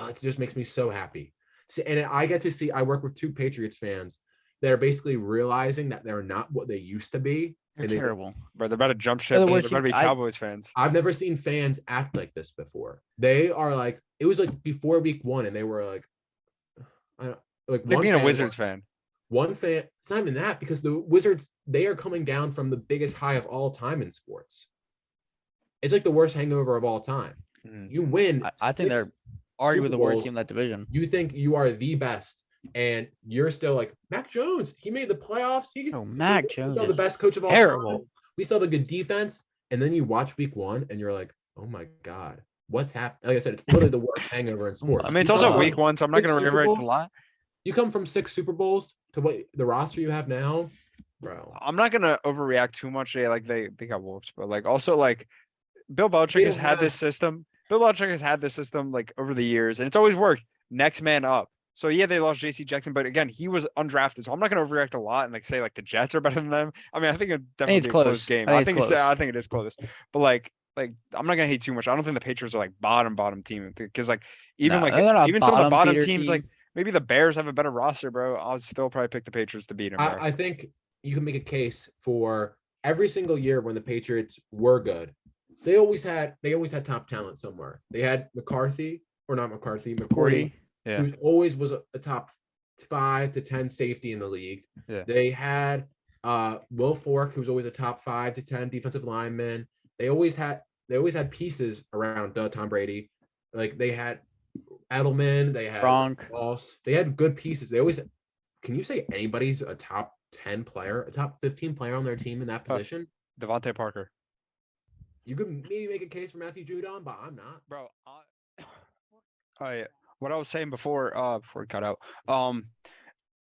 It just makes me so happy. See, and I get to see. I work with 2 Patriots fans that are basically realizing that they're not what they used to be. They're and they- terrible. Bro, they're about to jump ship. They're the They're worst about to be team. Cowboys fans. I've never seen fans act like this before. They are like, it was like before week 1, and they were like, Like one being a fan Wizards was- fan. One fan. It's not even that because the Wizards, they are coming down from the biggest high of all time in sports. It's like the worst hangover of all time. Mhm. You win. I think 6 they're arguably Super the worst Bowls. team in that division. You think you are the best, and you're still like Mac Jones. He made the playoffs. Oh, Mac he's Jones still the is best coach of all terrible. time. We saw the good defense, and then you watch week 1, and you're like, oh my God, what's happening? Like I said, it's literally the worst hangover in sports. I mean, it's You also come week from 1, so I'm not 6 gonna Super reiterate the Bowls- lot. You come from 6 Super Bowls to what the roster you have now, bro. I'm not gonna overreact too much. They got whooped, but like also like Bill Belichick They has don't had this have- system. Bill Belichick has had this system like over the years, and it's always worked. Next man up. So yeah, they lost J.C. Jackson, but again, he was undrafted, so I'm not gonna overreact a lot and like say like the Jets are better than them. I mean, I think it definitely it's be a close close. game. I I think think it's it's close. I think it is close, but like I'm not gonna hate too much. I don't think the Patriots are like bottom team because like even No, like they're not a even some of the bottom feeder teams team. like maybe the Bears have a better roster, bro. I'll still probably pick the Patriots to beat them, bro. I think you can make a case for every single year when the Patriots were good. They always had top talent somewhere. They had McCarthy or not McCarthy, McCourty, 40. Yeah. who always was a top 5 to 10 safety in the league. Yeah. They had Will Fork, who was always a top 5 to 10 defensive lineman. They always had pieces around Tom Brady. Like they had Edelman, they had Gronk. Ross. They had good pieces. They always. Can you say anybody's a top 10 player, a top 15 player on their team in that position? Devontae Parker. You could maybe make a case for Matthew Judon, but I'm not. Bro, what I was saying before we cut out,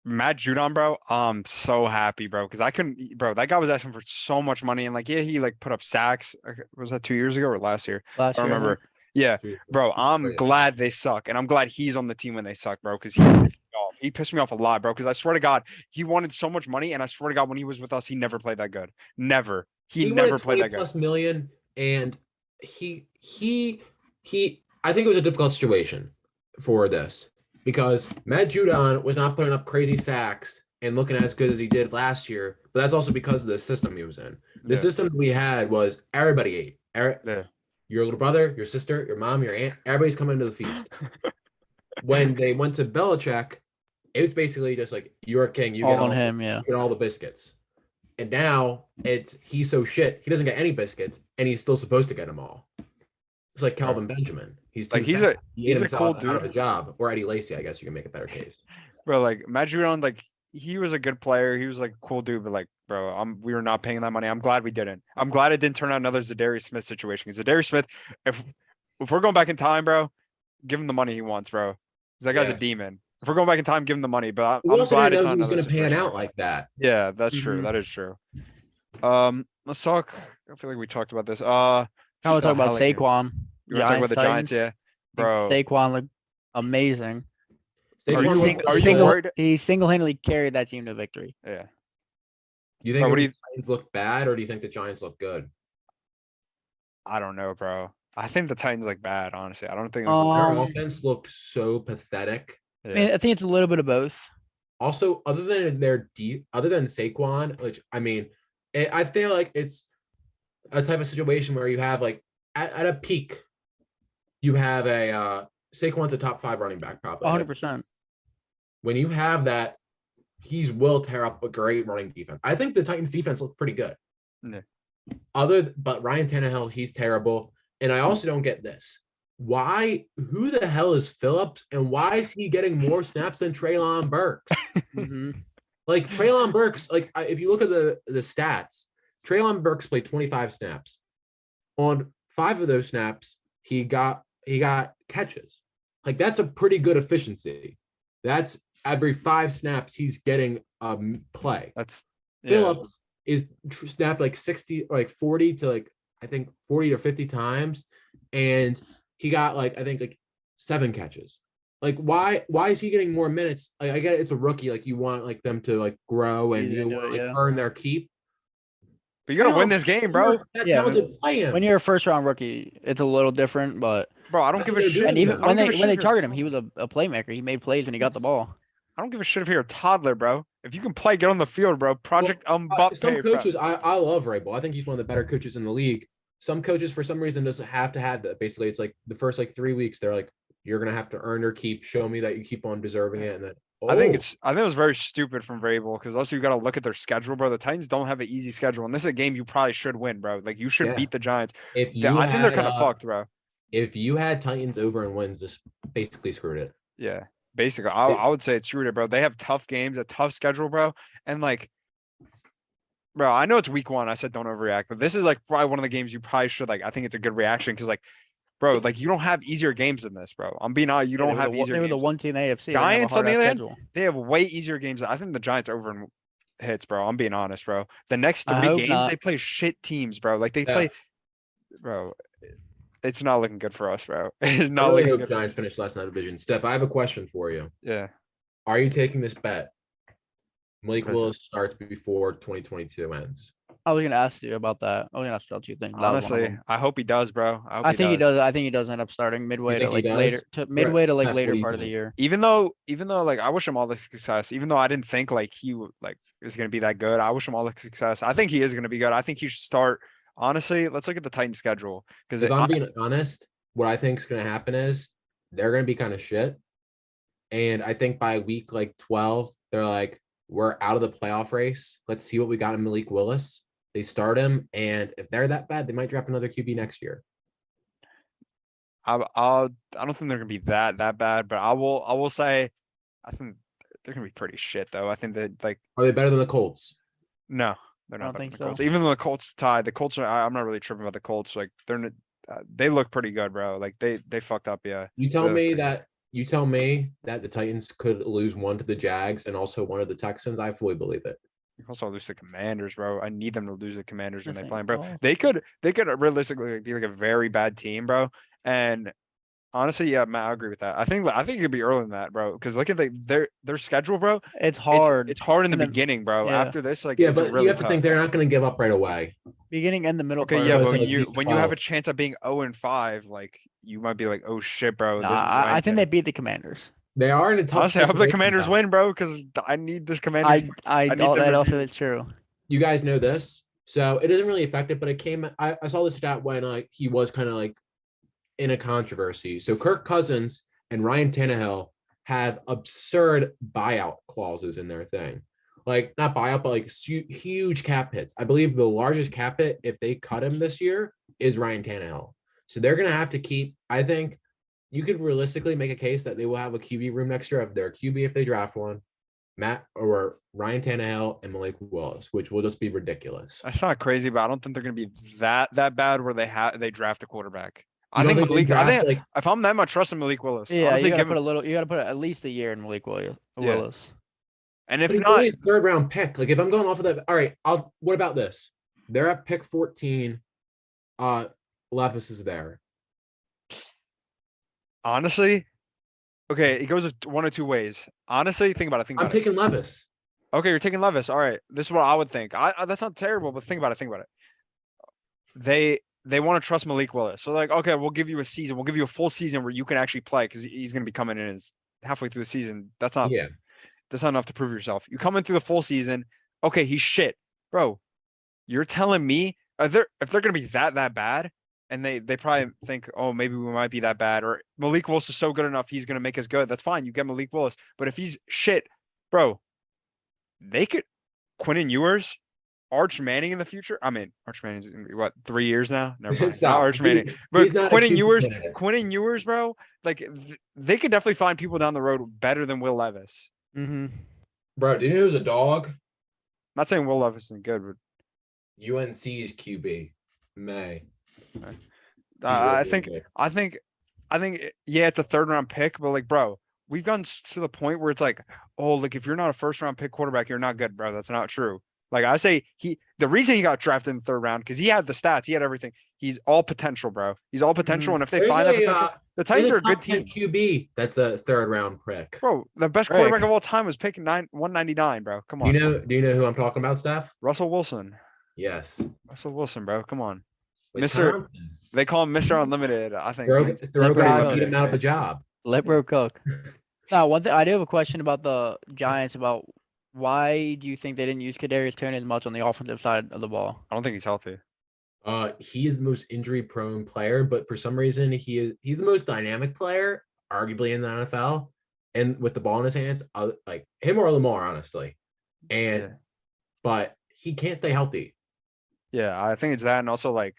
Matt Judon, bro, I'm so happy, bro, because I couldn't, bro, that guy was asking for so much money, and like, yeah, he like put up sacks. Was that 2 years ago or last year? Last I don't year, I remember. think. Yeah, Dude, bro, I'm great. glad they suck, and I'm glad he's on the team when they suck, bro, because he pissed me off. He pissed me off a lot, bro, because I swear to God, he wanted so much money, and I swear to God, when he was with us, he never played that good. Never. He wanted never played that 20 good. plus million, and he. I think it was a difficult situation for this because Matt Judon was not putting up crazy sacks and looking as good as he did last year, but that's also because of the system he was in. The Yeah. system we had was everybody ate. Yeah. Your little brother, your sister, your mom, your aunt, everybody's coming into the feast. When they went to Belichick, it was basically just like, you're a king, you All get on all, him, yeah. you get all the biscuits. And now he's so shit, he doesn't get any biscuits, and he's still supposed to get them all. It's like Calvin Benjamin. He's Like, too he's fat. a- He he's ate a cool himself out of a dude. job, or Eddie Lacy, I guess you can make a better case. Bro, like Matt Judon, like he was a good player. He was like a cool dude, but like, bro, we were not paying that money. I'm glad we didn't. I'm glad it didn't turn out another Zadarius Smith situation. Because Zadarius Smith, if we're going back in time, bro, give him the money he wants, bro. 'Cause that guy's Yeah. a demon. If we're going back in time, give him the money. But We I'm also glad didn't it's know not he was another going to pan situation out like like that. that. Yeah, that's true. Mhm. That is true. Let's talk. I feel like we talked about this. Now we'll talk about Pelicans. Saquon. You want to talk about the Giants? Yeah, I think bro. Saquon looked amazing. Are Saquon you- looked are you good. worried? He single-handedly carried that team to victory. Yeah. Do you think Bro, what do the you- Giants look bad, or do you think the Giants look good? I don't know, bro. I think the Titans look bad. Honestly, I don't think. Their Um, offense looked so pathetic. I mean, I think it's a little bit of both. Also, other than their deep, other than Saquon, which I mean, I feel like it's a type of situation where you have like at a peak, you have a Saquon's a top 5 running back probably. 100%. When you have that, he's will tear up a great running defense. I think the Titans defense looks pretty good. Yeah. But Ryan Tannehill, he's terrible. And I also don't get this. Who the hell is Phillips and why is he getting more snaps than Treylon Burks? Like Treylon Burks, like if you look at the stats, Treylon Burks played 25 snaps. On 5 of those snaps, he got catches. Like that's a pretty good efficiency. That's every 5 snaps he's getting play. That's Phillips is snapped like 60, like 40 to like I think 40 to 50 times, and he got like I think like 7 catches. Like why is he getting more minutes? Like, I get it's a rookie. Like you want like them to like grow and you want like earn their keep. But you gotta win this game, bro. That's talented. Play him. When you're a first round rookie, it's a little different, but bro, I don't give a shit. And even when they target him, he was a playmaker. He made plays when he got the ball. I don't give a shit if you're a toddler, bro. If you can play, get on the field, bro. Project Mbappe. Some coaches, I love Vrabel. I think he's one of the better coaches in the league. Some coaches, for some reason, doesn't have to have that. Basically, it's like the first like 3 weeks, they're like, you're gonna have to earn your keep. Show me that you keep on deserving it, and then I think it was very stupid from Vrabel because also you got to look at their schedule, bro. The Titans don't have an easy schedule, and this is a game you probably should win, bro. Like you should beat the Giants. I think they're kind of fucked, bro. If you had Titans over and wins, this basically screwed it. Yeah, basically, I would say it's screwed it, bro. They have tough games, a tough schedule, bro, and like, bro, I know it's week 1. I said don't overreact, but this is like probably one of the games you probably should like. I think it's a good reaction because like. Bro, like you don't have easier games than this, bro. I'm being honest. You don't have easier. They were the 1 team in the AFC. Giants on the other hand, they have way easier games. I think the Giants over in hits, bro. I'm being honest, bro. The next 3 games they play shit teams, bro. Like they play, bro. It's not looking good for us, bro. It's not I really looking hope good. Giants finish last night division. Steph, I have a question for you. Yeah. Are you taking this bet? Malik Willis starts before 2022 ends. I was gonna ask you about that. I was gonna ask you 2 things. Honestly, I hope he does, bro. I think he does. I think he does end up starting midway to like later part of the year. Even though like I wish him all the success. Even though I didn't think like he like is gonna be that good, I wish him all the success. I think he is gonna be good. I think he should start. Honestly, let's look at the Titans schedule because if I'm being honest, what I think is gonna happen is they're gonna be kind of shit, and I think by week like 12, they're like, we're out of the playoff race. Let's see what we got in Malik Willis. They start him, and if they're that bad, they might draft another QB next year. I don't think they're gonna be that bad, but I will say, I think they're gonna be pretty shit though. I think that like are they better than the Colts? No, they're not. I don't think Colts. so. Even though the Colts tied, the Colts are. I'm not really tripping about the Colts. Like they look pretty good, bro. Like they fucked up. Yeah. You tell me that the Titans could lose 1 to the Jags and also 1 to the Texans. I fully believe it. You also lose the Commanders, bro. I need them to lose the Commanders when they play, bro. They could realistically be like a very bad team, bro. And honestly, yeah, Matt, I agree with that. I think it could be earlier than that, bro. Because look at their schedule, bro. It's hard. It's hard in the beginning, bro. Yeah. After this, like but really you have to think they're not going to give up right away. Beginning and the middle. Okay, part yeah, of but it. when you have a chance of being 0-5, like you might be like, oh shit, bro. Nah, I think they beat the Commanders. They are in a tough. Honestly, I hope the Commanders win, bro, because I need this Commanders. That also is true. You guys know this, so it doesn't really affect it, but it came. I saw the stat when like he was kind of like in a controversy. So Kirk Cousins and Ryan Tannehill have absurd buyout clauses in their thing, like not buyout, but like huge cap hits. I believe the largest cap hit if they cut him this year is Ryan Tannehill. So they're gonna have to keep. I think you could realistically make a case that they will have a QB room next year of their QB if they draft one. Matt or Ryan Tannehill and Malik Willis, which will just be ridiculous. That's not crazy, but I don't think they're going to be that bad where they draft a quarterback. I think if I'm that much trust in Malik Willis, yeah, honestly, you got to put at least a year in Malik Willis. Yeah. And if he's not, only a 3rd round pick. Like if I'm going off of that, all right. What about this? They're at pick 14. Levis is there. Honestly. Okay, it goes 1 or 2 ways. Honestly, think about it. I'm taking Levis. Okay, you're taking Levis. All right, this is what I would think. That's not terrible, but think about it. They want to trust Malik Willis, so like, okay, we'll give you a season. We'll give you a full season where you can actually play because he's going to be coming in halfway through the season. That's not. Yeah. that's not enough to prove yourself. You come in through the full season. Okay, he's shit, bro. You're telling me if they're gonna be that bad, and they probably think, oh, maybe we might be that bad, or Malik Willis is so good enough, he's gonna make us good. That's fine. You get Malik Willis, but if he's shit, bro, they could Quinnen Ewers, Arch Manning in the future. I mean, Arch Manning's gonna be what 3 years now? Never mind. Not Stop. Arch Manning, He's but not a QB candidate. Quinnen Ewers, bro. Like they could definitely find people down the road better than Will Levis. Mm-hmm. Bro, do you know who's a dog? Not saying Will Levis isn't good, but UNC's QB, May. I think, yeah, it's a 3rd round pick, but like, bro, we've gotten to the point where it's like, oh, like if you're not a 1st round pick quarterback, you're not good, bro. That's not true. Like I say, the reason he got drafted in the 3rd round because he had the stats, he had everything. He's all potential, bro. He's all potential, and if they find that potential, the Titans are a good team. QB, that's a 3rd round pick. Bro, the best Right. quarterback of all time was picking 199, bro. Come on. Do you know who I'm talking about, Steph? Russell Wilson. Yes. Russell Wilson, bro. Come on. Wisconsin. They call him Mr. Unlimited, I think. Throw Brown. beat him out of a job. Let bro cook. Now, one thing I do have a question about the Giants about why do you think they didn't use Kadarius Toney as much on the offensive side of the ball? I don't think he's healthy. He is the most injury prone player, but for some reason he's the most dynamic player, arguably in the NFL, and with the ball in his hands, like him or Lamar, honestly. But he can't stay healthy. Yeah, I think it's that, and also like,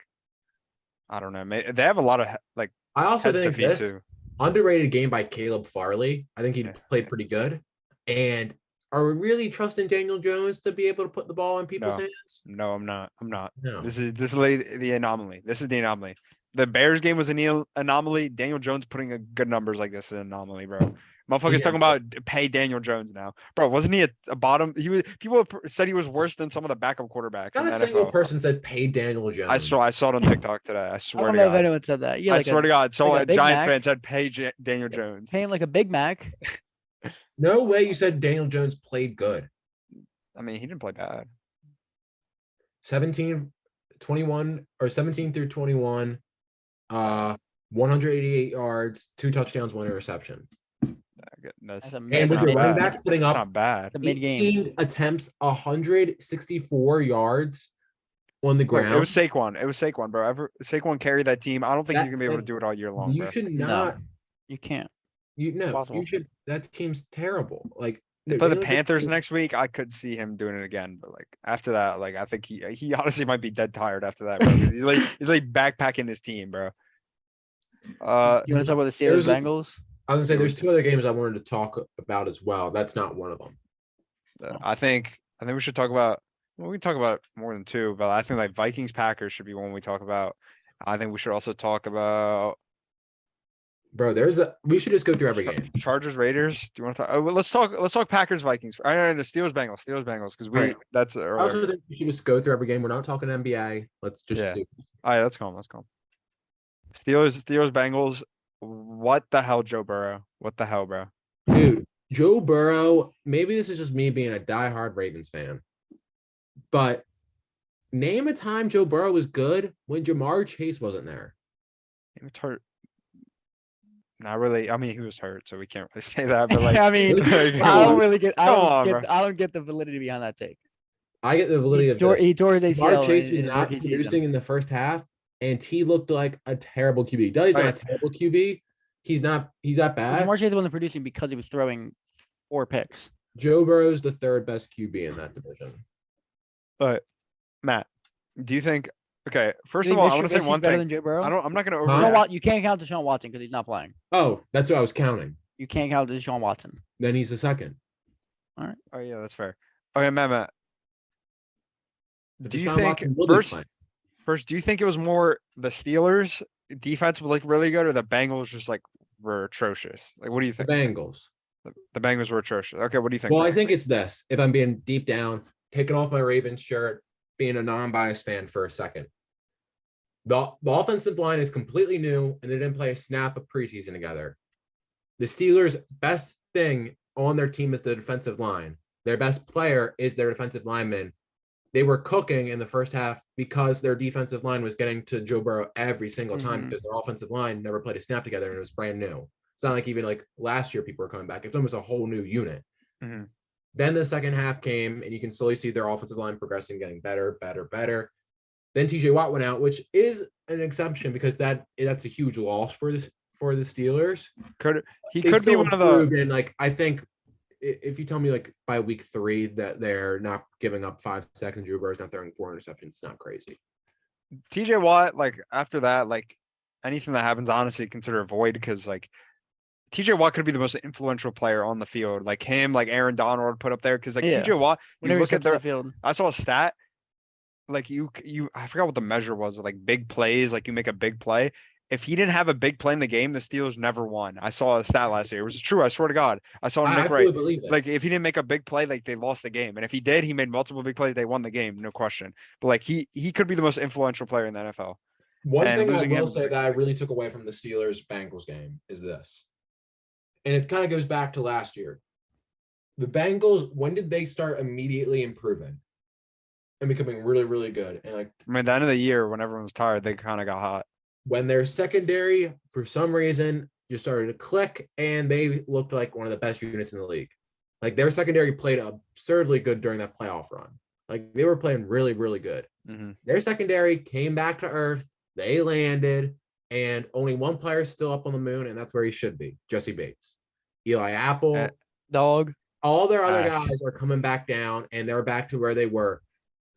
I don't know. They have a lot of like I also heads to think feed this too. underrated game by Caleb Farley. I think he played pretty good. And are we really trusting Daniel Jones to be able to put the ball in people's hands? No, I'm not. No. This is the anomaly. This is the anomaly. The Bears game was an anomaly. Daniel Jones putting a good numbers like this is an anomaly, bro. Motherfuckers talking about pay Daniel Jones now, bro. Wasn't he a bottom? People said he was worse than some of the backup quarterbacks. Not in a the single NFL. person said pay Daniel Jones. I saw it on TikTok today. I I swear don't to know if God. anyone said that. I swear to God. So like a a Big Giants Mac. fan said pay Daniel Jones. Paying like a Big Mac. No way you said Daniel Jones played good. I mean, he didn't play bad. 17 through 21, 188 yards, 2 touchdowns, 1 interception. That's a And with not your running bad. back putting It's up not bad. The mid game. 18 attempts, 164 yards on the Look, ground. it was Saquon, bro. Saquon carried that team. I don't think he's gonna be able to do it all year long, You bro. should No, not. you can't. You should. That team's terrible. Like They play the Daniel Panthers Jones- next week. I could see him doing it again, but like after that, like I think he honestly might be dead tired after that, bro. 'Cause he's like backpacking his team, bro. You want to talk about the Steelers there's a- Bengals? I was gonna say there's 2 other games I wanted to talk about as well. That's not one of them. I think we should talk about. Well, we can talk about more than 2, but I think like Vikings Packers should be one we talk about. I think we should also talk about Bro, we should just go through every game. Chargers Raiders. Do you want to talk? Oh, well, let's talk Packers Vikings. I know the Steelers Bengals because Right. that's I earlier. also think we should just go through every game. We're not talking NBA. Let's just Yeah. do. All right, let's go. Steelers Bengals. What the hell, Joe Burrow? What the hell, bro? Dude, Joe Burrow, maybe this is just me being a diehard Ravens fan, but name a time Joe Burrow was good when Jamar Chase wasn't there. He was hurt. Not really. I mean, he was hurt, so we can't really say that. But like, I mean, like, I don't really get. I Come don't on, get. bro. I don't get the validity behind that take. I get the validity of this. He tore his Jamar ACL Chase in was his not rookie season. producing in the first half, and he looked like a terrible QB. He's not a Right. terrible QB. He's that bad. Jamar Chase wasn't producing because he was throwing 4 picks. Joe Burrow's the 3rd best QB in that division. but Matt, do you think? Okay, first You of think all, I Mitchell want to say Trubisky's one better thing. than Joe Burrow? I'm not gonna Huh? Deshaun overreact. Wat- you can't count Deshaun Watson because he's not playing. Oh, that's what I was counting. You can't count Deshaun Watson. Then he's the 2nd. Oh yeah, that's fair. Okay, Matt. But Do you Deshaun think Watson will be playing. first? Do you think it was more the Steelers defense was like really good, or the Bengals just like were atrocious? Like, what do you The think? Bengals. The Bengals were atrocious. Okay, what do you think? Well, Matt? I think it's this. If I'm being deep down, taking off my Ravens shirt, being a non-biased fan for a second. The offensive line is completely new, and they didn't play a snap of preseason together. The Steelers' best thing on their team is the defensive line. Their best player is their defensive lineman. They were cooking in the first half because their defensive line was getting to Joe Burrow every single time Mhm. because their offensive line never played a snap together and it was brand new. It's not like even like last year people were coming back. It's almost a whole new unit. Mhm. Then the second half came, and you can slowly see their offensive line progressing, getting better, better, better. Then TJ Watt went out, which is an exception because that's a huge loss for the Steelers. He They could be still one of the improved, and like I think if you tell me like by week 3 that they're not giving up 5 sacks and Drew Burrow's not throwing 4 interceptions, it's not crazy. TJ Watt, like after that, like anything that happens, honestly, consider a void because like TJ Watt could be the most influential player on the field. Like him, like Aaron Donald put up there because like Yeah. TJ Watt, you Whenever he look at steps on their the field. I saw a stat. Like you I forgot what the measure was, like big plays, like you make a big play. If he didn't have a big play in the game, the Steelers never won. I saw a stat last year. It was true. I swear to God. I saw I Nick really Wright. believe that. Like if he didn't make a big play, like they lost the game. And if he did, he made multiple big plays, they won the game, no question. But like he could be the most influential player in the NFL. One And thing I losing will him- say that I really took away from the Steelers Bengals game is this, and it kind of goes back to last year. The Bengals, when did they start immediately improving and becoming really, really good? And like I mean, at the end of the year, when everyone was tired, they kind of got hot. when their secondary, for some reason, just started to click, and they looked like one of the best units in the league. Like their secondary played absurdly good during that playoff run. Like they were playing really, really good. Mm-hmm. Their secondary came back to earth. They landed, and only one player is still up on the moon, and that's where he should be, Jesse Bates. Eli Apple, Dog. all their other Ass. guys are coming back down, and they're back to where they were.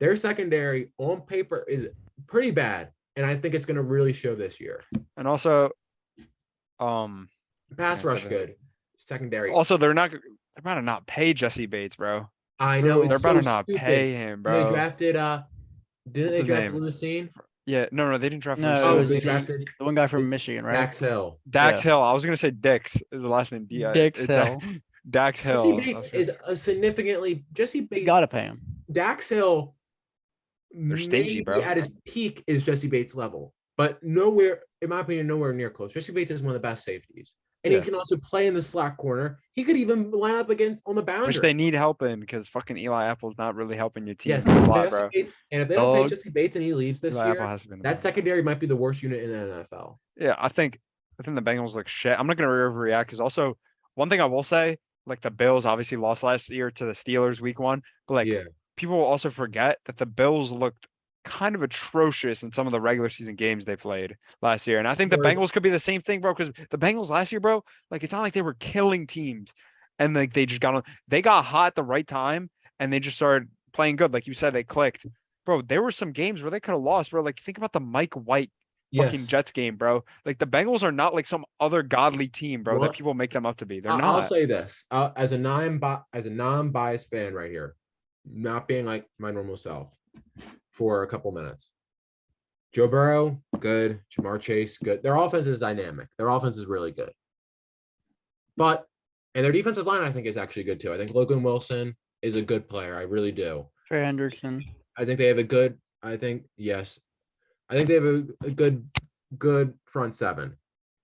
Their secondary on paper is pretty bad, and I think it's going to really show this year. And also, Pass Yeah, rush so good, secondary. they're about to not pay Jesse Bates, bro. I know They're it's about so to not stupid. pay him, They bro. drafted didn't What's they his draft name? Lucine? Yeah, no, they didn't draft. No, him. it Oh, was they the- drafted The one guy from Michigan, right? Dax Hill. Dax Yeah. Hill. I was gonna say Dix is the last name. Dix Hill. Dax Jesse Hill. Bates is a significantly Jesse Bates. You gotta pay him. Dax Hill, stingy, maybe bro. at his peak is Jesse Bates level, but nowhere, in my opinion, nowhere near close. Jesse Bates is one of the best safeties, and Yeah. he can also play in the slot corner. He could even line up against on the boundary. Which they need help in because fucking Eli Apple's not really helping your team Yes, in the slot, Jesse bro. Bates, and if they don't pay Dog. Jesse Bates and he leaves this Eli Apple year, has to be in the that bottom. secondary might be the worst unit in the NFL. Yeah, I think the Bengals look shit. I'm not gonna overreact because also one thing I will say, like the Bills obviously lost last year to the Steelers week 1, but like Yeah, people will also forget that the Bills looked kind of atrocious in some of the regular season games they played last year. And I think the Sure. Bengals could be the same thing, bro, because the Bengals last year, bro, like it's not like they were killing teams and like they just they got hot at the right time and they just started playing good. Like you said, they clicked. Bro, there were some games where they could have lost, bro. Like think about the Mike White fucking yes. Jets game, bro. Like the Bengals are not like some other godly team, bro, What? that people make them up to be. They're I'll not. say this as a non-biased fan right here, not being like my normal self for a couple minutes. Joe Burrow, good. Jamar Chase, good. Their offense is dynamic. Their offense is really good. And their defensive line, I think, is actually good too. I think Logan Wilson is a good player. I really do. Trey Hendrickson. I think they have a good. Yes. I think they have a good front seven.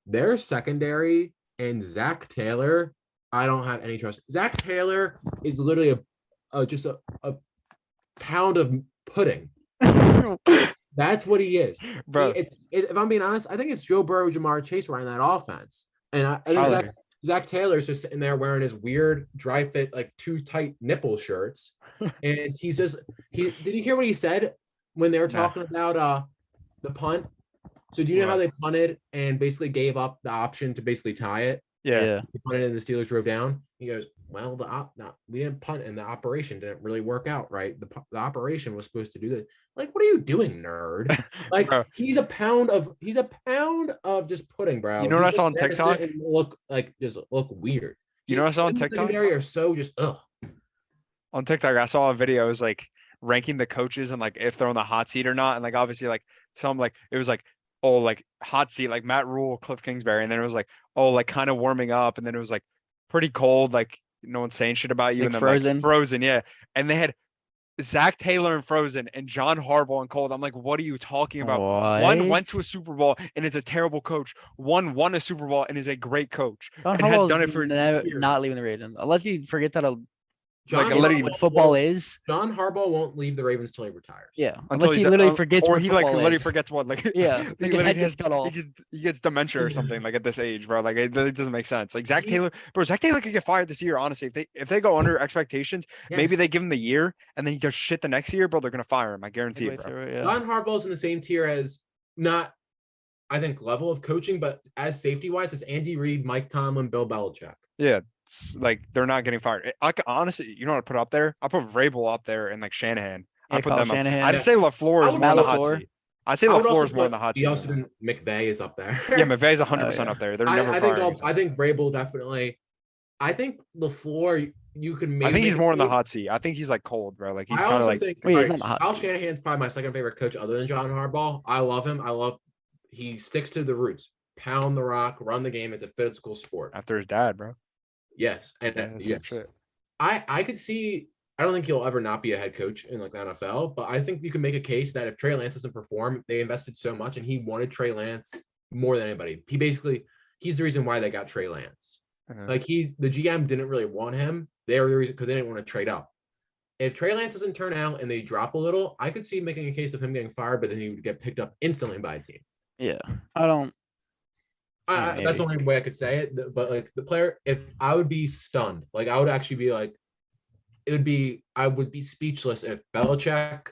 Their secondary and Zach Taylor, I don't have any trust. Zach Taylor is literally just a pound of pudding. That's what he is. Bro, If I'm being honest, I think it's Joe Burrow, Jamar Chase running that offense, and I think Probably. Zach Taylor's just sitting there wearing his weird dry fit, like too tight nipple shirts, and he's just did you hear what he said when they were No. talking about the punt? So do you know how What? they punted and basically gave up the option to basically tie it? yeah. They punted and the Steelers drove down. He goes, well, we didn't punt and the operation didn't really work out right. The operation was supposed to do that. Like, what are you doing, nerd? Like, Bro. he's a pound of just pudding, bro. You know what He's I saw just on there to sit TikTok? and look weird. You know what I saw on Him and TikTok? secondary are so just ugh. On TikTok, I saw a video. It was like ranking the coaches and like if they're on the hot seat or not. And like obviously like some like it was like, oh, like hot seat, like Matt Rule, Cliff Kingsbury. And then it was like, oh, like kind of warming up. And then it was like pretty cold, like no one's saying shit about you. Like and then Frozen? like Frozen, yeah. And they had Zach Taylor and Frozen and John Harbaugh and Cold. I'm like, what are you talking about? One What? went to a Super Bowl and is a terrible coach. One won a Super Bowl and is a great coach. John and has Harbaugh's done it for never, years. not leaving the Ravens unless you forget that John, Like, literally- what football is. John Harbaugh won't leave the Ravens till he retires. Yeah, until unless he he's, literally forgets or what he like football literally is. forgets what like Yeah, he like his literally head has, gets cut off. he gets dementia or something like at this age, bro. Like it literally doesn't make sense. Like Zach Taylor, bro. Zach Taylor could get fired this year. Honestly, if they go under expectations, maybe Yes. they give him the year and then he does shit the next year, bro. They're gonna fire him. I guarantee Midway it, bro. through it, yeah. John Harbaugh's in the same tier as not, I think, level of coaching, but as safety wise, it's Andy Reid, Mike Tomlin, Bill Belichick. Yeah, it's like they're not getting fired. I could, honestly, you know what I put up there? I put Vrabel up there and like Shanahan. I Yeah, put Kyle them up. Shanahan. I'd say LaFleur I is would more in the put hot LaFleur. seat. I'd say I would also LaFleur is more in the put- hot he seat. also didn't. McVay is up there. Yeah, McVay's 100% yeah. up there. They're never I think firing. I think Vrabel definitely. I think LaFleur, you can maybe. I think he's make a more in the case. hot seat. I think he's like cold, bro. Like he's I kind of also like think Wait, he's alright, not the hot Kyle seat. Shanahan's probably my second favorite coach other than John Harbaugh. I love him. He sticks to the roots. Pound the rock, run the game. It's a physical sport. after his dad, bro. Yes, and Yeah, that's yes. shit. I could see. I don't think he'll ever not be a head coach in like the NFL, but I think you can make a case that if Trey Lance doesn't perform, they invested so much, and he wanted Trey Lance more than anybody. He's the reason why they got Trey Lance. Uh-huh. Like the GM didn't really want him. They were the reason because they didn't want to trade up. If Trey Lance doesn't turn out and they drop a little, I could see making a case of him getting fired, but then he would get picked up instantly by a team. Yeah, I don't. That's the maybe. only way I could say it. But like the player, if I would be stunned, like I would actually be like, I would be speechless if Belichick,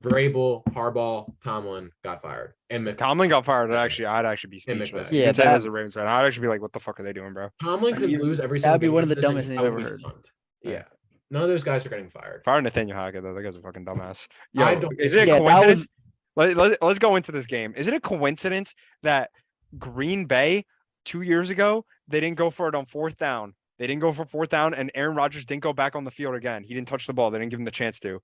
Vrabel, Harbaugh, Tomlin got fired, and Tomlin got fired. I'd actually be And speechless. McVay. You Yeah, can say that that- as a Ravens fan. I'd actually be like, what the fuck are they doing, bro? Tomlin could lose every single. That'd be game one of the this, and dumbest things I I've would ever be heard. stunned. Yeah, none of those guys are getting fired. Fire Nathaniel Hackett though. That guy's a fucking dumbass. I Yo, don't is it a think- Yeah, that coincidence? Let's go into this game. Is it a coincidence that Green Bay 2 years ago they didn't go for it on fourth down? They didn't go for fourth down, and Aaron Rodgers didn't go back on the field again. He didn't touch the ball. They didn't give him the chance to.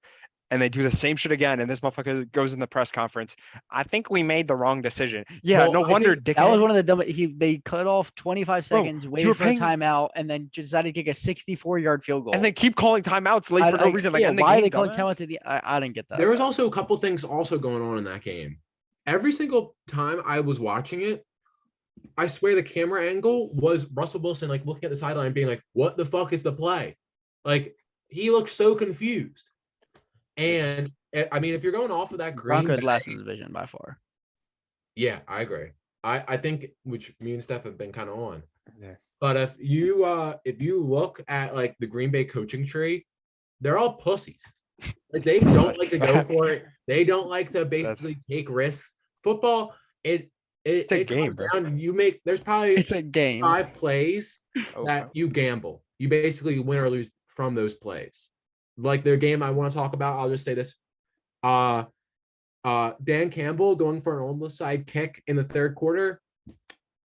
And they do the same shit again. And this motherfucker goes in the press conference. I think we made the wrong decision. Yeah, Well, no I wonder think dickhead. That was one of the dumb. They cut off 25 Bro, seconds, you waited were for a paying- timeout, and then just decided to kick a 64-yard field goal. and then keep calling timeouts late for no reason. Like, yeah, end the why are game, they calling dumbass. timeout to the? I didn't get that. There was also a couple things also going on in that game. Every single time I was watching it, I swear the camera angle was Russell Wilson like looking at the sideline, being like, "What the fuck is the play?" Like he looked so confused. And I mean, if you're going off of that Green Broncos Bay- last in the division by far. yeah, I agree. I think which me and Steph have been kind of on. Yeah. But if you look at like the Green Bay coaching tree, they're all pussies. Like they don't That's like to go facts. for it. They don't like to basically take risks. Football, it a it game, comes bro. down. You make there's probably It's a game. 5 plays Oh, that you gamble. You basically win or lose from those plays. Like their game I want to talk about, I'll just say this. Dan Campbell going for an onside kick in the third quarter.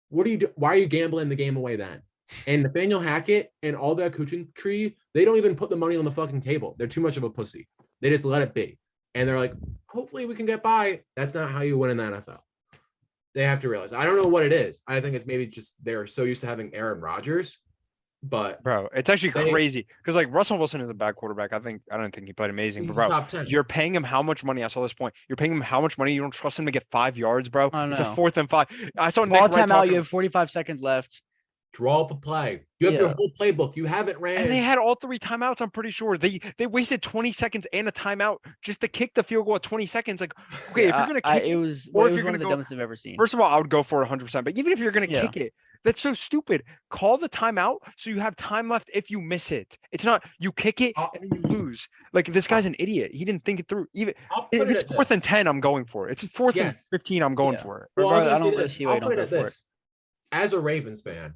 What do you do? Why are you gambling the game away then? And Nathaniel Hackett and all that coaching tree, they don't even put the money on the fucking table. They're too much of a pussy. They just let it be. And they're like, hopefully we can get by. That's not how you win in the NFL. They have to realize. I don't know what it is. I think it's maybe just they're so used to having Aaron Rodgers, but bro, it's actually They- crazy because like Russell Wilson is a bad quarterback. I don't think he played amazing, he's but bro, top 10. you're paying him how much money? I saw this point. You're paying him how much money? You don't trust him to get 5 yards, bro. I It's a know. 4th and 5. I saw Ball Nick Wright timeout. talking, You have 45 seconds left. Draw up a play. You have your Yeah. whole playbook. You haven't ran. and they had all 3 timeouts. I'm pretty sure they wasted 20 seconds and a timeout just to kick the field goal at 20 seconds. Like, okay, if Yeah, you're gonna kick it it, was, or it if was you're one gonna of the go- dumbest I've ever seen. first of all, I would go for it 100%. But even if you're gonna Yeah. kick it, that's so stupid. Call the timeout so you have time left if you miss it. It's not you kick it and then you lose. Like this guy's an idiot. He didn't think it through. Even I'll put if it it's at 4th and this. 10, I'm going for it. It's 4th and Yes. 15, I'm going Yeah. for it. Well, I was Regardless, I gonna don't say really this. see why I'll you don't put it go at for it. this. As a Ravens fan,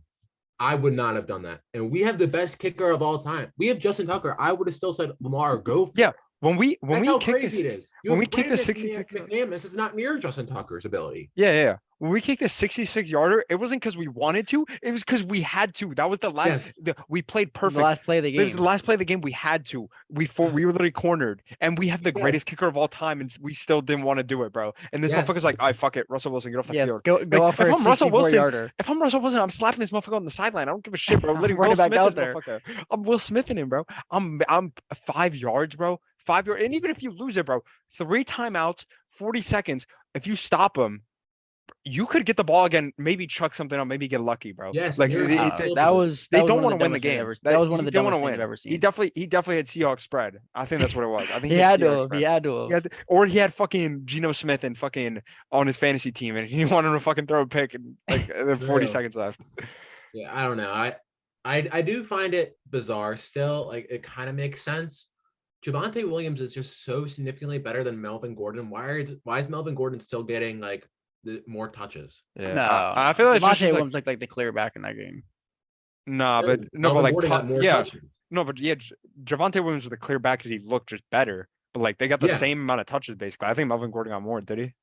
I would not have done that. And we have the best kicker of all time. We have Justin Tucker. I would have still said, Lamar, go for Yeah, it. When we That's how kick crazy this, it is. You when have we kick the Brandon 66 McManus is not near Justin Tucker's ability. yeah. When we kicked the 66-yarder, it wasn't because we wanted to. It was because we had to. That was the last. Yes. We played The perfect. last play of the It was game. the last play of the game. We had to. We were literally cornered, and we have the Yes. greatest kicker of all time, and we still didn't want to do it, bro. And this Yes. motherfucker's like, "All right, fuck it, Russell Wilson, get off the Yeah, field." go Like, off for if a I'm Russell Wilson, 64-yarder. If I'm Russell Wilson, I'm slapping this motherfucker on the sideline. I don't give a shit, bro. Literally, Run Will it back Smith out this there. motherfucker. I'm Will Smithing him, bro. I'm 5 yards, bro. 5 yards, and even if you lose it, bro, 3 timeouts, 40 seconds. If you stop him, you could get the ball again, maybe chuck something up, maybe get lucky, bro. Yes, like you're they, right. they, That was they one don't of want to win the dumbest things game. ever- That was one of he the didn't wanna dumbest things win. I've ever He seen. definitely had Seahawks spread. I think that's what it was. I think He he had to Seahawks have. spread. He had to have. Or he had fucking Geno Smith and fucking on his fantasy team, and he wanted to fucking throw a pick and like 40 True. seconds left. Yeah, I don't know. I do find it bizarre still. Like it kind of makes sense. Javonte Williams is just so significantly better than Melvin Gordon. Why is Melvin Gordon still getting like the more touches? Yeah, No, I feel like it's Devontae just like Williams looked like the clear back in that game. nah, but Melvin like Gordon got more yeah, touches. no, but yeah, Javonte Williams was the clear back because he looked just better. But like they got the Yeah. same amount of touches basically. I think Melvin Gordon got more, did he?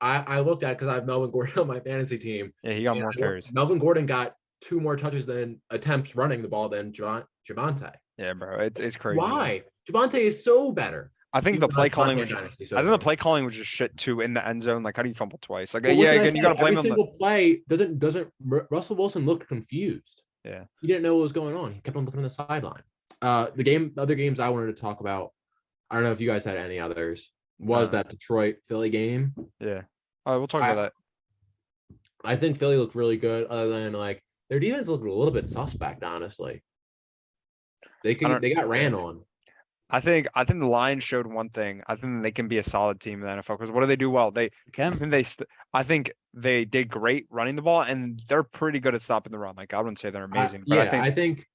I looked at because I have Melvin Gordon on my fantasy team. Yeah, he got and more I looked- carries. Melvin Gordon got 2 more touches than attempts running the ball than Javonte. Yeah, bro, it's crazy. Why? Javonte is so better. I think the Even play on calling Content was just. Dynasty, so I think the sorry. play calling was just shit too in the end zone. Like, how do you fumble twice? Like, Well, yeah, what can I again, you say? got to blame Every him. single play doesn't Russell Wilson looked confused. Yeah. He didn't know what was going on. He kept on looking on the sideline. The other games I wanted to talk about, I don't know if you guys had any others, was No. that Detroit Philly game. Yeah. All right, we'll talk about that. I think Philly looked really good, other than like their defense looked a little bit suspect, honestly. They got ran on. I think the Lions showed one thing. I think they can be a solid team in the NFL because what do they do well? I think they did great running the ball, and they're pretty good at stopping the run. Like I wouldn't say they're amazing, but I think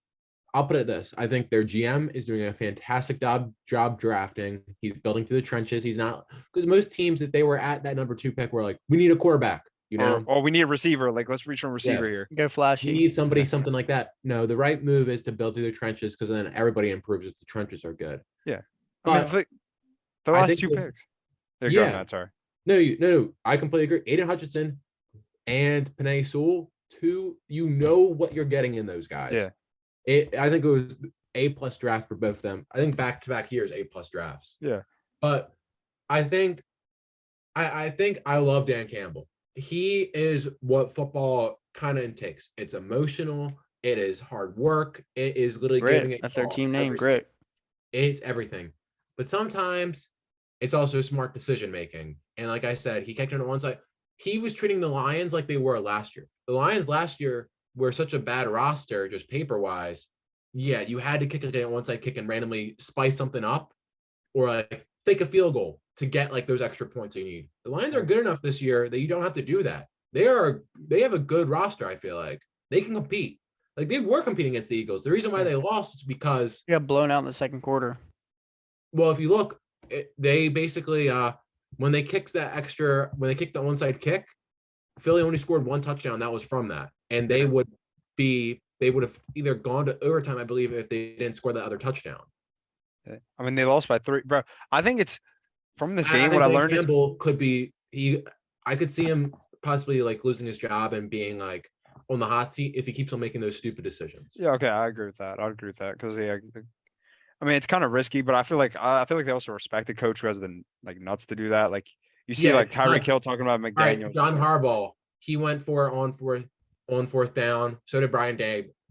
I'll put it this. I think their GM is doing a fantastic job drafting. He's building through the trenches. He's not, because most teams, if they were at that number 2 pick, were like, we need a quarterback, you know? or we need a receiver. Like let's reach on a receiver Yes. here. Go You flashy. need somebody, something like that. No, the right move is to build through the trenches because then everybody improves if the trenches are good. Yeah. But I mean, the I last think 2 that- picks. There you go, Yeah. Matt. Sorry. No, I completely agree. Aiden Hutchinson and Penei Sewell, you know what you're getting in those guys. Yeah. I think it was A+ drafts for both of them. I think back-to-back years, A+ drafts. Yeah. But I think I love Dan Campbell. He is what football kind of takes. It's emotional. It is hard work. It is literally giving Grit. it That's their all, team name. every Grit. It's everything. But sometimes it's also smart decision making. And like I said, he kicked it on one side. He was treating the Lions like they were last year. The Lions last year were such a bad roster, just paper wise. Yeah, you had to kick it on one side, kick and randomly spice something up, or like fake a field goal to get like those extra points you need. The Lions are good enough this year that you don't have to do that. They have a good roster. I feel like they can compete. Like they were competing against the Eagles. The reason why they lost is because, They got blown out in the second quarter. well, if you look, they basically when they kicked the onside kick, Philly only scored 1 touchdown. That was from that, and they would have either gone to overtime, I believe, if they didn't score that other touchdown. I mean, they lost by 3, bro. I think it's from this game. think What I Dan learned is Campbell could be I could see him possibly like losing his job and being like on the hot seat if he keeps on making those stupid decisions. yeah, okay, I agree with that. I agree with that because yeah, I mean, it's kind of risky, but I feel like they also respect the coach who has the like nuts to do that. Like you see, Yeah, like Tyreek like- Hill talking about All right, McDaniels. John Harbaugh, he went for on fourth down. So did Brian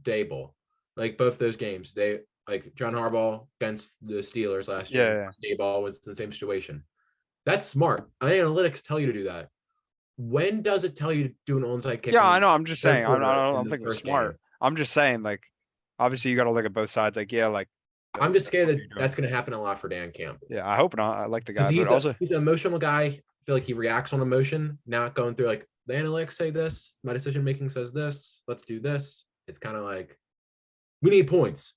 Dable. Like both those games, they like John Harbaugh against the Steelers last year. Dayball was in the same situation. That's smart. Analytics tell you to do that. When does it tell you to do an onside kick? Yeah, in I the know. I'm just third saying. I quarter don't in the think it's first smart. game? I'm just saying, like, obviously you got to look at both sides. Like, yeah, like. I'm just scared what that you're doing. that's going to happen a lot for Dan Campbell. Yeah, I hope not. I like the guy, Because but he's an emotional guy. I feel like he reacts on emotion, not going through like the analytics say this, my decision making says this, let's do this. It's kind of like we need points,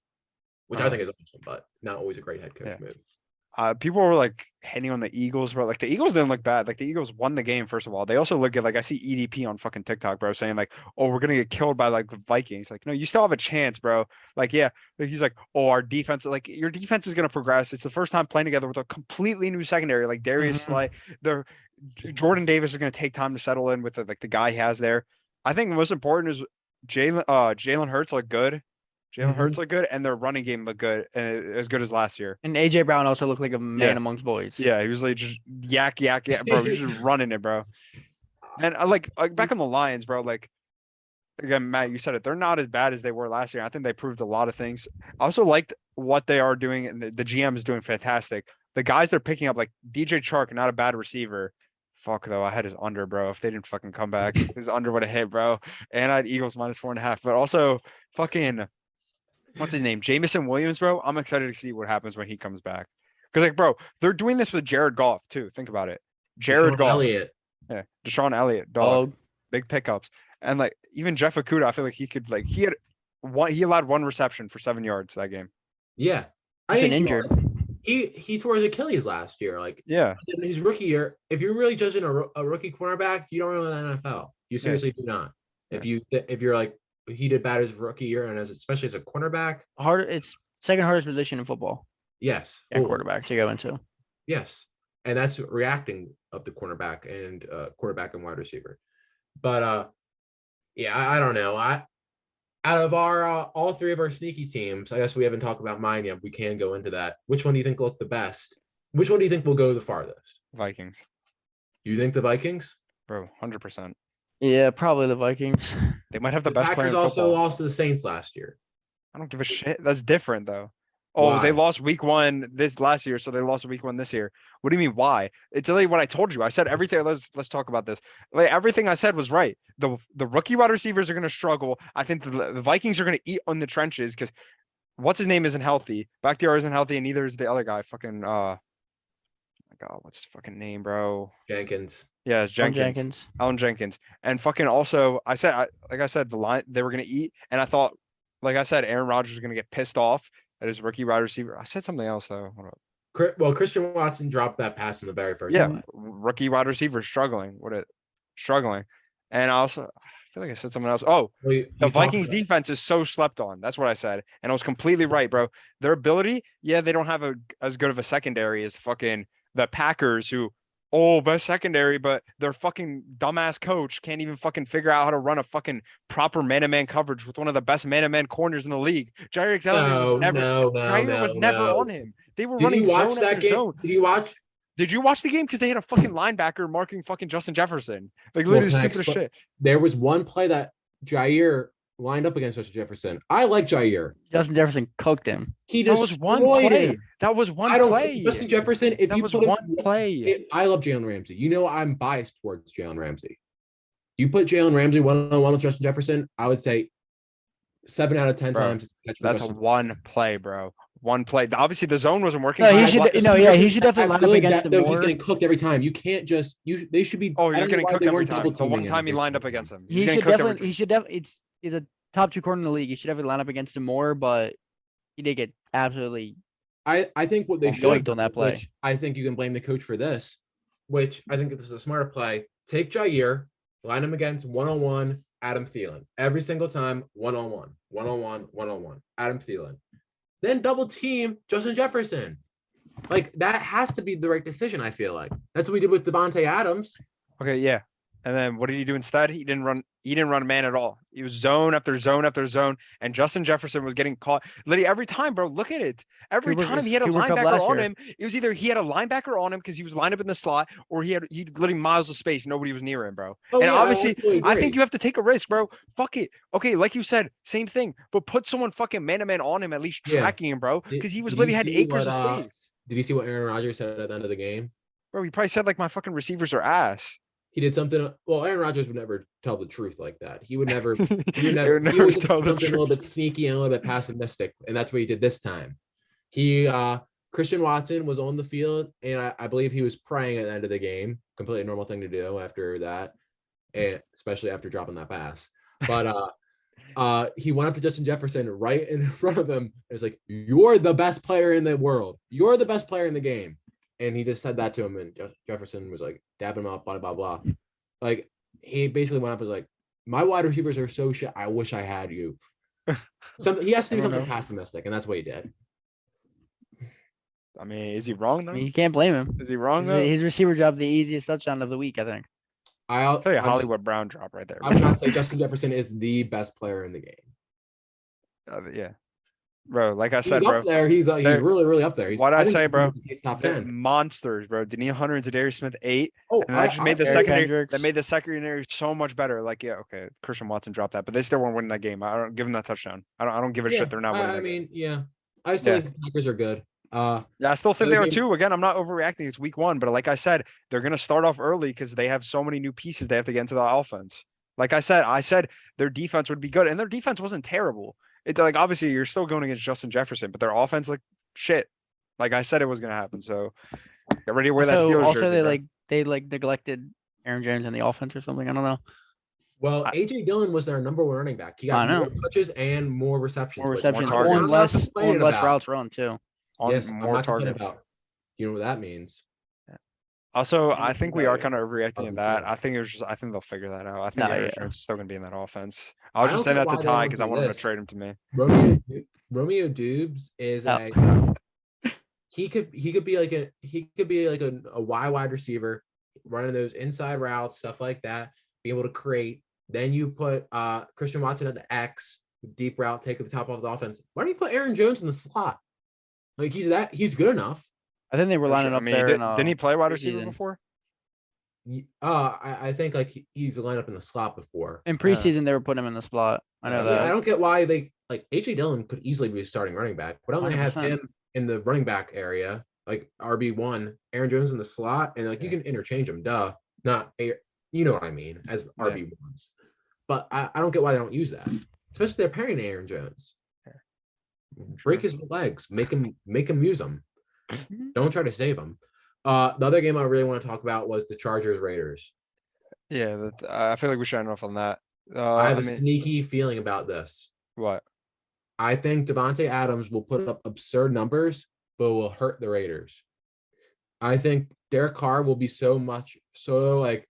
which I think is awesome, but not always a great head coach Yeah. move. people were like hating on the Eagles, bro. Like the Eagles didn't look bad. Like the Eagles won the game, first of all. They also look at like I see EDP on fucking TikTok, bro, saying like, oh, we're gonna get killed by like the Vikings. Like, no, you still have a chance, bro. Like, yeah, like, he's like, oh, our defense, like your defense is gonna progress. It's the first time playing together with a completely new secondary, like Darius Slay. Jordan Davis is gonna take time to settle in with the guy he has there. I think the most important is Jalen Hurts looked good. Jalen Hurts looked good, and their running game looked good, and as good as last year. And AJ Brown also looked like a man amongst boys. Yeah, he was like just yak, bro. He was just running it, bro. And I like back on the Lions, bro. Like again, Matt, you said it. They're not as bad as they were last year. I think they proved a lot of things. I also liked what they are doing, and the GM is doing fantastic. The guys they're picking up, like DJ Chark, not a bad receiver. Fuck though, I had his under, bro. If they didn't fucking come back, his under would have hit, bro. And I had Eagles -4.5. But also, fucking, what's his name? Jamison Williams, bro. I'm excited to see what happens when he comes back. Because like, bro, they're doing this with Jared Goff too. Think about it. Jared Deshaun Goff, Elliott. yeah, Deshaun Elliott, dog, Oh, big pickups, and like even Jeff Okuda, I feel like he could like he allowed 1 reception for 7 yards that game. Yeah. he's been think injured. He tore his Achilles last year. Like Yeah, in his rookie year, if you're really judging a rookie cornerback, you don't know the NFL. You seriously do not. If you're like he did bad his rookie year and especially as a cornerback, It's second hardest position in football. yes, Yeah, fully. quarterback to go into. Yes, and that's reacting of the cornerback and quarterback and wide receiver. But yeah, I don't know. Out of our all three of our sneaky teams, I guess we haven't talked about mine yet. We can go into that. Which one do you think looked the best? Which one do you think will go the farthest? Vikings, You think the Vikings? bro, 100%. Yeah, probably the Vikings. They might have the The best player Packers in also football. lost to the Saints last year. I don't give a shit. That's different though. Oh, they Why? lost week 1 this last year, so they lost week 1 this year. What do you mean why? It's literally what I told you. I said everything. Let's talk about this. Like everything I said was right. The rookie wide receivers are going to struggle. I think the Vikings are going to eat on the trenches because what's his name isn't healthy. Bakhtiari isn't healthy, and neither is the other guy. Fucking my God, what's his fucking name, bro? Jenkins. Yeah, it's Jenkins. Alan Jenkins. And fucking also, like I said, the line they were gonna eat, and I thought, like I said, Aaron Rodgers was gonna get pissed off at his rookie wide receiver. I said something else though. Hold up. Well, Christian Watson dropped that pass in the very first. Yeah, play. rookie wide receiver struggling. Struggling. And I feel like I said something else. Oh, Well, you the talked Vikings about- defense is so slept on. That's what I said. And I was completely right, bro. Their ability, yeah, they don't have as good of a secondary as fucking the Packers who, best secondary, but their fucking dumbass coach can't even fucking figure out how to run a fucking proper man-to-man coverage with one of the best man-to-man corners in the league. Jair Alexander was never Jair was never on him. They were Did running you watch zone that after game? zone. Did you watch? Did you watch the game? Because they had a fucking linebacker marking fucking Justin Jefferson. Like Well, literally can I stupid as expl- shit. There was one play that Jair lined up against Justin Jefferson. I like Jair. Justin Jefferson cooked him. He That just was one play. That was one I don't play. Justin Jefferson. If That you was put him, one play. I love Jalen Ramsey. You know I'm biased towards Jalen Ramsey. You put Jalen Ramsey one-on-one with Justin Jefferson, I would say 7 out of 10 Bro, times. It's a catch for That's a Justin. one play, bro. One play. Obviously, the zone wasn't working. No, so he I should. blocked it. He should definitely line up Good, against that- him though, more. he's getting cooked every time. You can't just. They should be. Oh, I you're don't know getting why cooked they every weren't time. double The one teaming him time he every lined up single against time. him. He's He getting should cooked every definitely. He should definitely. He's a top 2 corner in the league. He should definitely line up against him more, but he did get absolutely. I think what they Well, should yoinked have on that done, play. which I think you can blame the coach for this, which I think this is a smarter play. Take Jair, line him against one-on-one Adam Thielen every single time, one-on-one, one-on-one, one-on-one Adam Thielen. Then double team Justin Jefferson. Like that has to be the right decision. I feel like that's what we did with Devontae Adams. Okay, yeah. And then what did he do instead? He didn't run man at all. He was zone after zone after zone, and Justin Jefferson was getting caught. Literally every time, bro. Look at it. Every Cooper- time he had a Cooper Kupp linebacker last on year. him, it was either he had a linebacker on him because he was lined up in the slot, or he literally miles of space. Nobody was near him, bro. Oh, And yeah, obviously, absolutely I think agree. you have to take a risk, bro. Fuck it. Okay, like you said, same thing, but put someone fucking man to man on him, at least Yeah. tracking him, bro. Did- Because he was did literally you had see acres what, of space. Did you see what Aaron Rodgers said at the end of the game? Bro, he probably said like my fucking receivers are ass. He did something. Well, Aaron Rodgers would never tell the truth like that. He would never. He would He never. would He never was tell the something a little truth. bit sneaky and a little bit pessimistic, and that's what he did this time. Christian Watson was on the field, and I believe he was praying at the end of the game. Completely normal thing to do after that, and especially after dropping that pass. But he went up to Justin Jefferson right in front of him. And was like, "You're the best player in the world. You're the best player in the game." And he just said that to him, and Jefferson was like dabbing him up, blah blah blah. Like he basically went up and was like, "My wide receivers are so shit. I wish I had you." He has to do I don't something know. pessimistic, and that's what he did. I mean, is he wrong I though? mean, you can't blame him. Is he wrong His, though? his receiver job, the easiest touchdown of the week, I think. I'll tell you a I'm- Hollywood Brown drop right there. I'm not saying Justin Jefferson is the best player in the game. Yeah, bro. Like I He's said, bro. up there. He's They're- really, really up there. What'd I say, bro? He's top They're 10. monsters, bro. Daniil Hunter and Zadarius Smith 8, Oh, and that just made the Eric secondary. Hendricks. That made the secondary so much better. Like, yeah, okay, Christian Watson dropped that, but they still weren't winning that game. I don't give them that touchdown. I don't give a shit. They're not winning. I that game. mean, yeah. I still Yeah. think the Packers are good. Uh, Yeah, I still think they Other are game- too. Again, I'm not overreacting. It's week 1, but like I said, they're gonna start off early because they have so many new pieces they have to get into the offense. Like I said their defense would be good, and their defense wasn't terrible. It's like obviously you're still going against Justin Jefferson, but their offense like shit. Like I said, it was gonna happen. So get ready to wear that So Steelers also jersey, they bro. like neglected Aaron Jones in the offense or something. I don't know. well, I- AJ Dillon was their number 1 running back. He I got know. more touches and more receptions. More which receptions targets. on I'm not less complaining about. routes run too. On Yes, I'm more not complaining targets. about. You know what that means? Also, I'm I think we are complaining. kind of overreacting in that. RB2. I think it was just I think they'll figure that out. I think Nah, Aaron yeah. Jones is still gonna be in that offense. I I was don't just saying get that to why they Ty don't because I do want him to this. trade him to me. Romeo Dubes is Oh. he could be like a wide receiver running those inside routes, stuff like that, be able to create. Then you put Christian Watson at the X, deep route, take the top off the offense. Why don't you put Aaron Jones in the slot? Like he's good enough. I think they were For lining sure. I up mean, there. didn't he play wide receiver preseason. before? I think like he's lined up in the slot before. In preseason, they were putting him in the slot. I know Yeah, I that. don't get why they like AJ Dillon could easily be a starting running back. Why don't they have 100%. him in the running back area, like RB1, Aaron Jones in the slot, and like you can interchange them. Duh, not you know what I mean as RB1s. But I don't get why they don't use that, especially if they're pairing Aaron Jones. Break his legs, make him use them. Don't try to save him. The other game I really want to talk about was the Chargers Raiders. Yeah, I feel like we should end off on that. I have I a mean, sneaky feeling about this. what? I think Devontae Adams will put up absurd numbers, but will hurt the Raiders. I think Derek Carr will be so like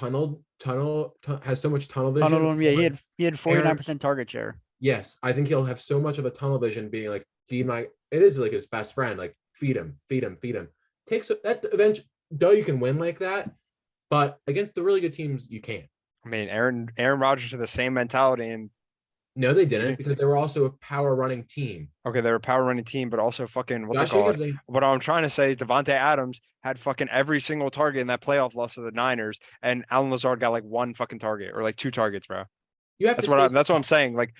has so much tunnel vision. Tunnel him, yeah, he had 49% target share. Yes, I think he'll have so much of a tunnel vision, being like, it is like his best friend, like feed him. Takes that's eventually, though you can win like that, but against the really good teams, you can't. I mean, Aaron Rodgers had the same mentality, and No, they didn't, because they were also a power running team. okay, they're a power running team, but also fucking what's it Josh called? Jacobs, What I'm trying to say is Devontae Adams had fucking every single target in that playoff loss to the Niners, and Alan Lazard got like 1 fucking target or like 2 targets, bro. you have That's to. that's what I'm saying. Like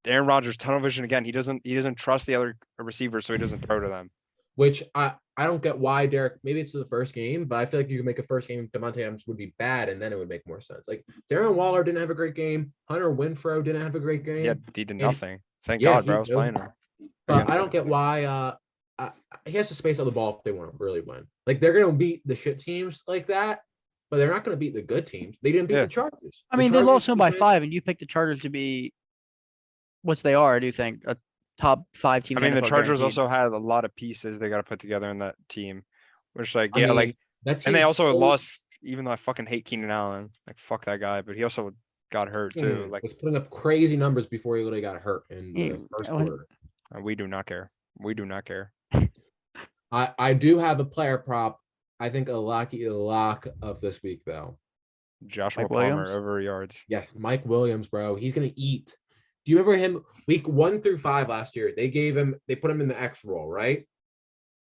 Aaron Rodgers tunnel vision again. He doesn't trust the other receivers, so he doesn't throw to them. Which I don't get why Derek. Maybe it's the first game, but I feel like you could make a first game. Devontae Adams would be bad, and then it would make more sense. Like Darren Waller didn't have a great game. Hunter Winfrow didn't have a great game. Yeah, he did nothing. Thank yeah, God, bro. I he was did. playing her. But I don't get why. He has to space out the ball if they want to really win. Like they're gonna beat the shit teams like that, but they're not gonna beat the good teams. They didn't beat Yeah. the Chargers. I The mean, they Chargers lost him by defense- 5, and you picked the Chargers to be what they are. I do think a top 5 team. I in mean, the NFL Chargers guaranteed. also had a lot of pieces they got to put together in that team, which like I yeah, mean, like that and they team's also so- lost. Even though I fucking hate Keenan Allen, like fuck that guy, but he also got hurt too. Like was putting up crazy numbers before he literally got hurt in Yeah, the first when- quarter. we do not care. We do not care. I do have a player prop. I think a lock of this week though. Joshua Mike Palmer Williams? over yards. Yes, Mike Williams, bro. He's gonna eat. Do you remember him week 1 through 5 last year? They put him in the X role, right?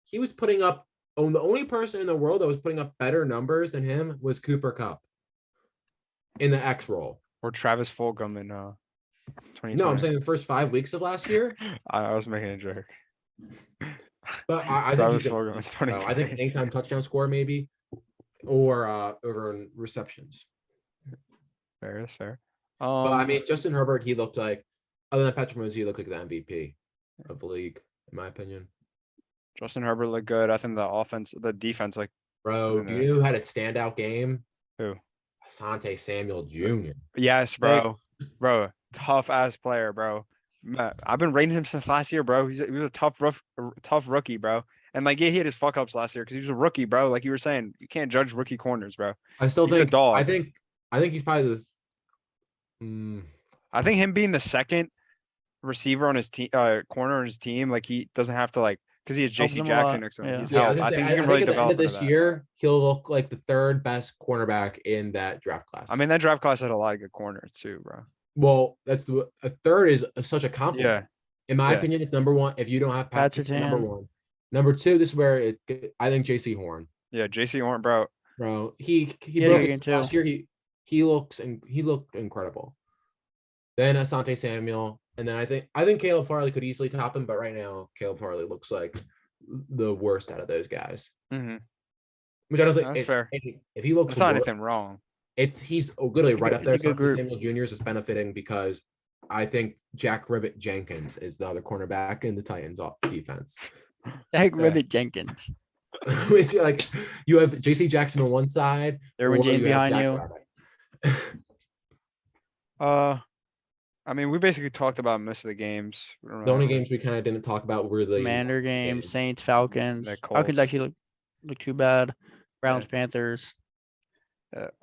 He was putting up. Oh, the only person in the world that was putting up better numbers than him was Cooper Kupp in the X role. Or Travis Fulgham in 2020. No, I'm saying the first 5 weeks of last year. I was making a joke. But I think Travis he's gonna Fulgham in eat, bro. I think 2020. anytime touchdown score maybe, or over in receptions. Fair, that's fair. But I mean, Justin Herbert, he looked like, other than Patrick Mahomes, he looked like the MVP of the league, in my opinion. Justin Herbert looked good. I think the defense, like Bro, Isn't do it? you know who had a standout game? Who? Asante Samuel Jr. yes, bro, tough ass player, bro. I've been rating him since last year, bro. He was a tough rookie, bro. And like, yeah, he had his fuck ups last year because he was a rookie, bro. Like you were saying, you can't judge rookie corners, bro. I still He's a think dog. I think he's probably the I think him being the second receiver on his team, corner on his team, like he doesn't have to like because he has Helps JC them a Jackson lot, next to him. yeah. He's yeah, I, was help. gonna I say, think I he can think really at the end develop of into this that. year, he'll look like the 3rd best cornerback in that draft class. I mean, that draft class had a lot of good corners too, bro. well, that's a 3rd is such a compliment. Yeah, In my Yeah. opinion, it's number 1. If you don't have Pat Patrick, number Surtain. 1. Number 2, this is where I think JC Horn, yeah. JC Horn, bro. bro. He had a broke good it game too. last year. He looked incredible. Then Asante Samuel, And then I think Caleb Farley could easily top him, but right now Caleb Farley looks like the worst out of those guys. Mm-hmm. Which I don't think That's fair. If he looks That's not worse, anything wrong. he's literally right up there. It's a good Samuel Jr. is benefiting because I think Jack Ribbit Jenkins is the other cornerback in the Titans defense. Jack Ribbit Jenkins. Which like you have JC Jackson on one side, Derwin or James you have behind Jack you. Rabbit. I mean, we basically talked about most of the games. The only games we kind of didn't talk about were the Commander games, Saints, Falcons. The Falcons Colts. actually look too bad. Browns, Panthers.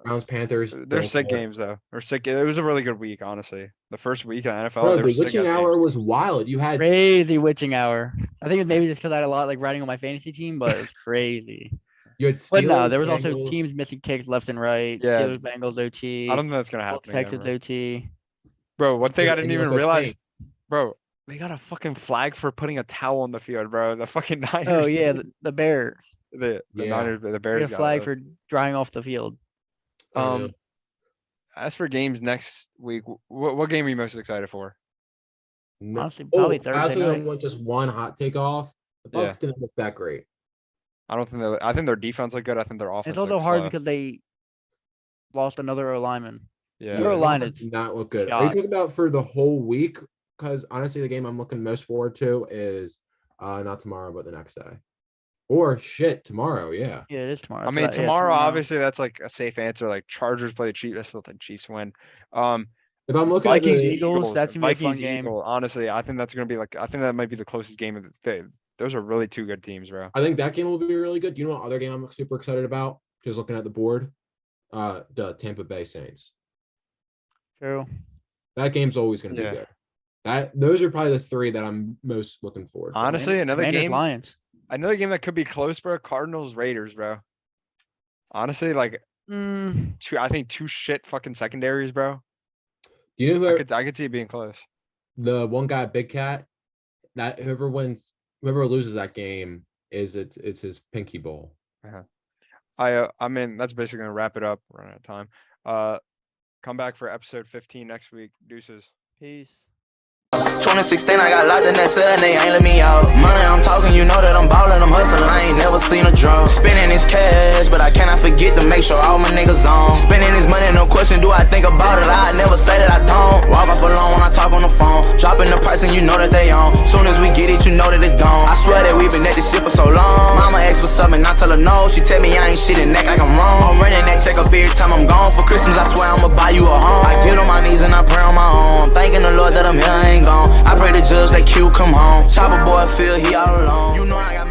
Browns, Panthers. They're don't sick care. games though. They're sick. It was a really good week, honestly. The first week in the NFL. Bro, they were the sick witching ass hour games. was wild. You had Crazy witching hour. I think it's maybe just because I had a lot like riding on my fantasy team, but it was crazy. you had But no, Steelers, there was also Bengals. teams missing kicks left and right. Yeah. Steelers, Bengals, OT. I don't think that's gonna Colts, happen. Texans, Again, OT. bro. One thing I And didn't you even also realize, Saints. bro. They got a fucking flag for putting a towel on the field, bro. The fucking Niners. Oh yeah, the Bears. the Yeah. Niners, the They Bears got a got flag those. for drying off the field. I know. As for games next week, what game are you most excited for? No- Honestly, probably I also Thursday night. want just one hot take off. The Yeah. Bucks didn't look that great. I don't think I think their defense looked good. I think their offense. It's also looked hard slow. because they lost another O lineman. yeah, Your they- line Bucks is did not look good. Are you shot. talking about for the whole week? Because honestly, the game I'm looking most forward to is not tomorrow, but the next day. Or shit, tomorrow. Yeah. Yeah, it is tomorrow. I That's mean, what yeah, tomorrow, obviously, that's like a safe answer. Like Chargers play the Chiefs. I still think Chiefs win. If I'm looking Vikings, at the, Eagles, that's gonna be a fun Vikings, game. Eagles. Honestly, I think that's gonna be like. I think that might be the closest game of the day. Those are really two good teams, bro. I think that game will be really good. You know what other game I'm super excited about? Just looking at the board, the Tampa Bay Saints. True. That game's always going to Yeah. be good. Those are probably the three that I'm most looking forward to. Honestly, another Commanders, game. Lions. Another game that could be close, bro. Cardinals, Raiders, bro. Honestly, like I think two shit fucking secondaries, bro. Do you know who I could see it being close. the one guy, Big Cat? That whoever loses that game it's his pinky bowl. I mean, that's basically gonna wrap it up. We're running out of time. Come back for episode 15 next week. Deuces. Peace. 2016, I got locked in that cell and they ain't let me out. Money I'm talking, you know that I'm ballin', I'm hustlin', I ain't never seen a draw. Spending this cash, but I cannot forget to make sure all my niggas on. Spending this money, no question, do I think about it? I never say that I don't. Walk off alone when I talk on the phone. Dropping the price and you know that they on. Soon as we get it, you know that it's gone. I swear that we been at this shit for so long. Mama asked for something, I tell her no. She tell me I ain't shit and act like I'm wrong. I'm running that check up every time I'm gone. For Christmas, I swear I'ma buy you a home. I get on my knees and I pray on my own. Thanking the Lord that I'm here, I ain't gone. I pray the judge that Q come home. Chopper boy feel he all alone. You know I got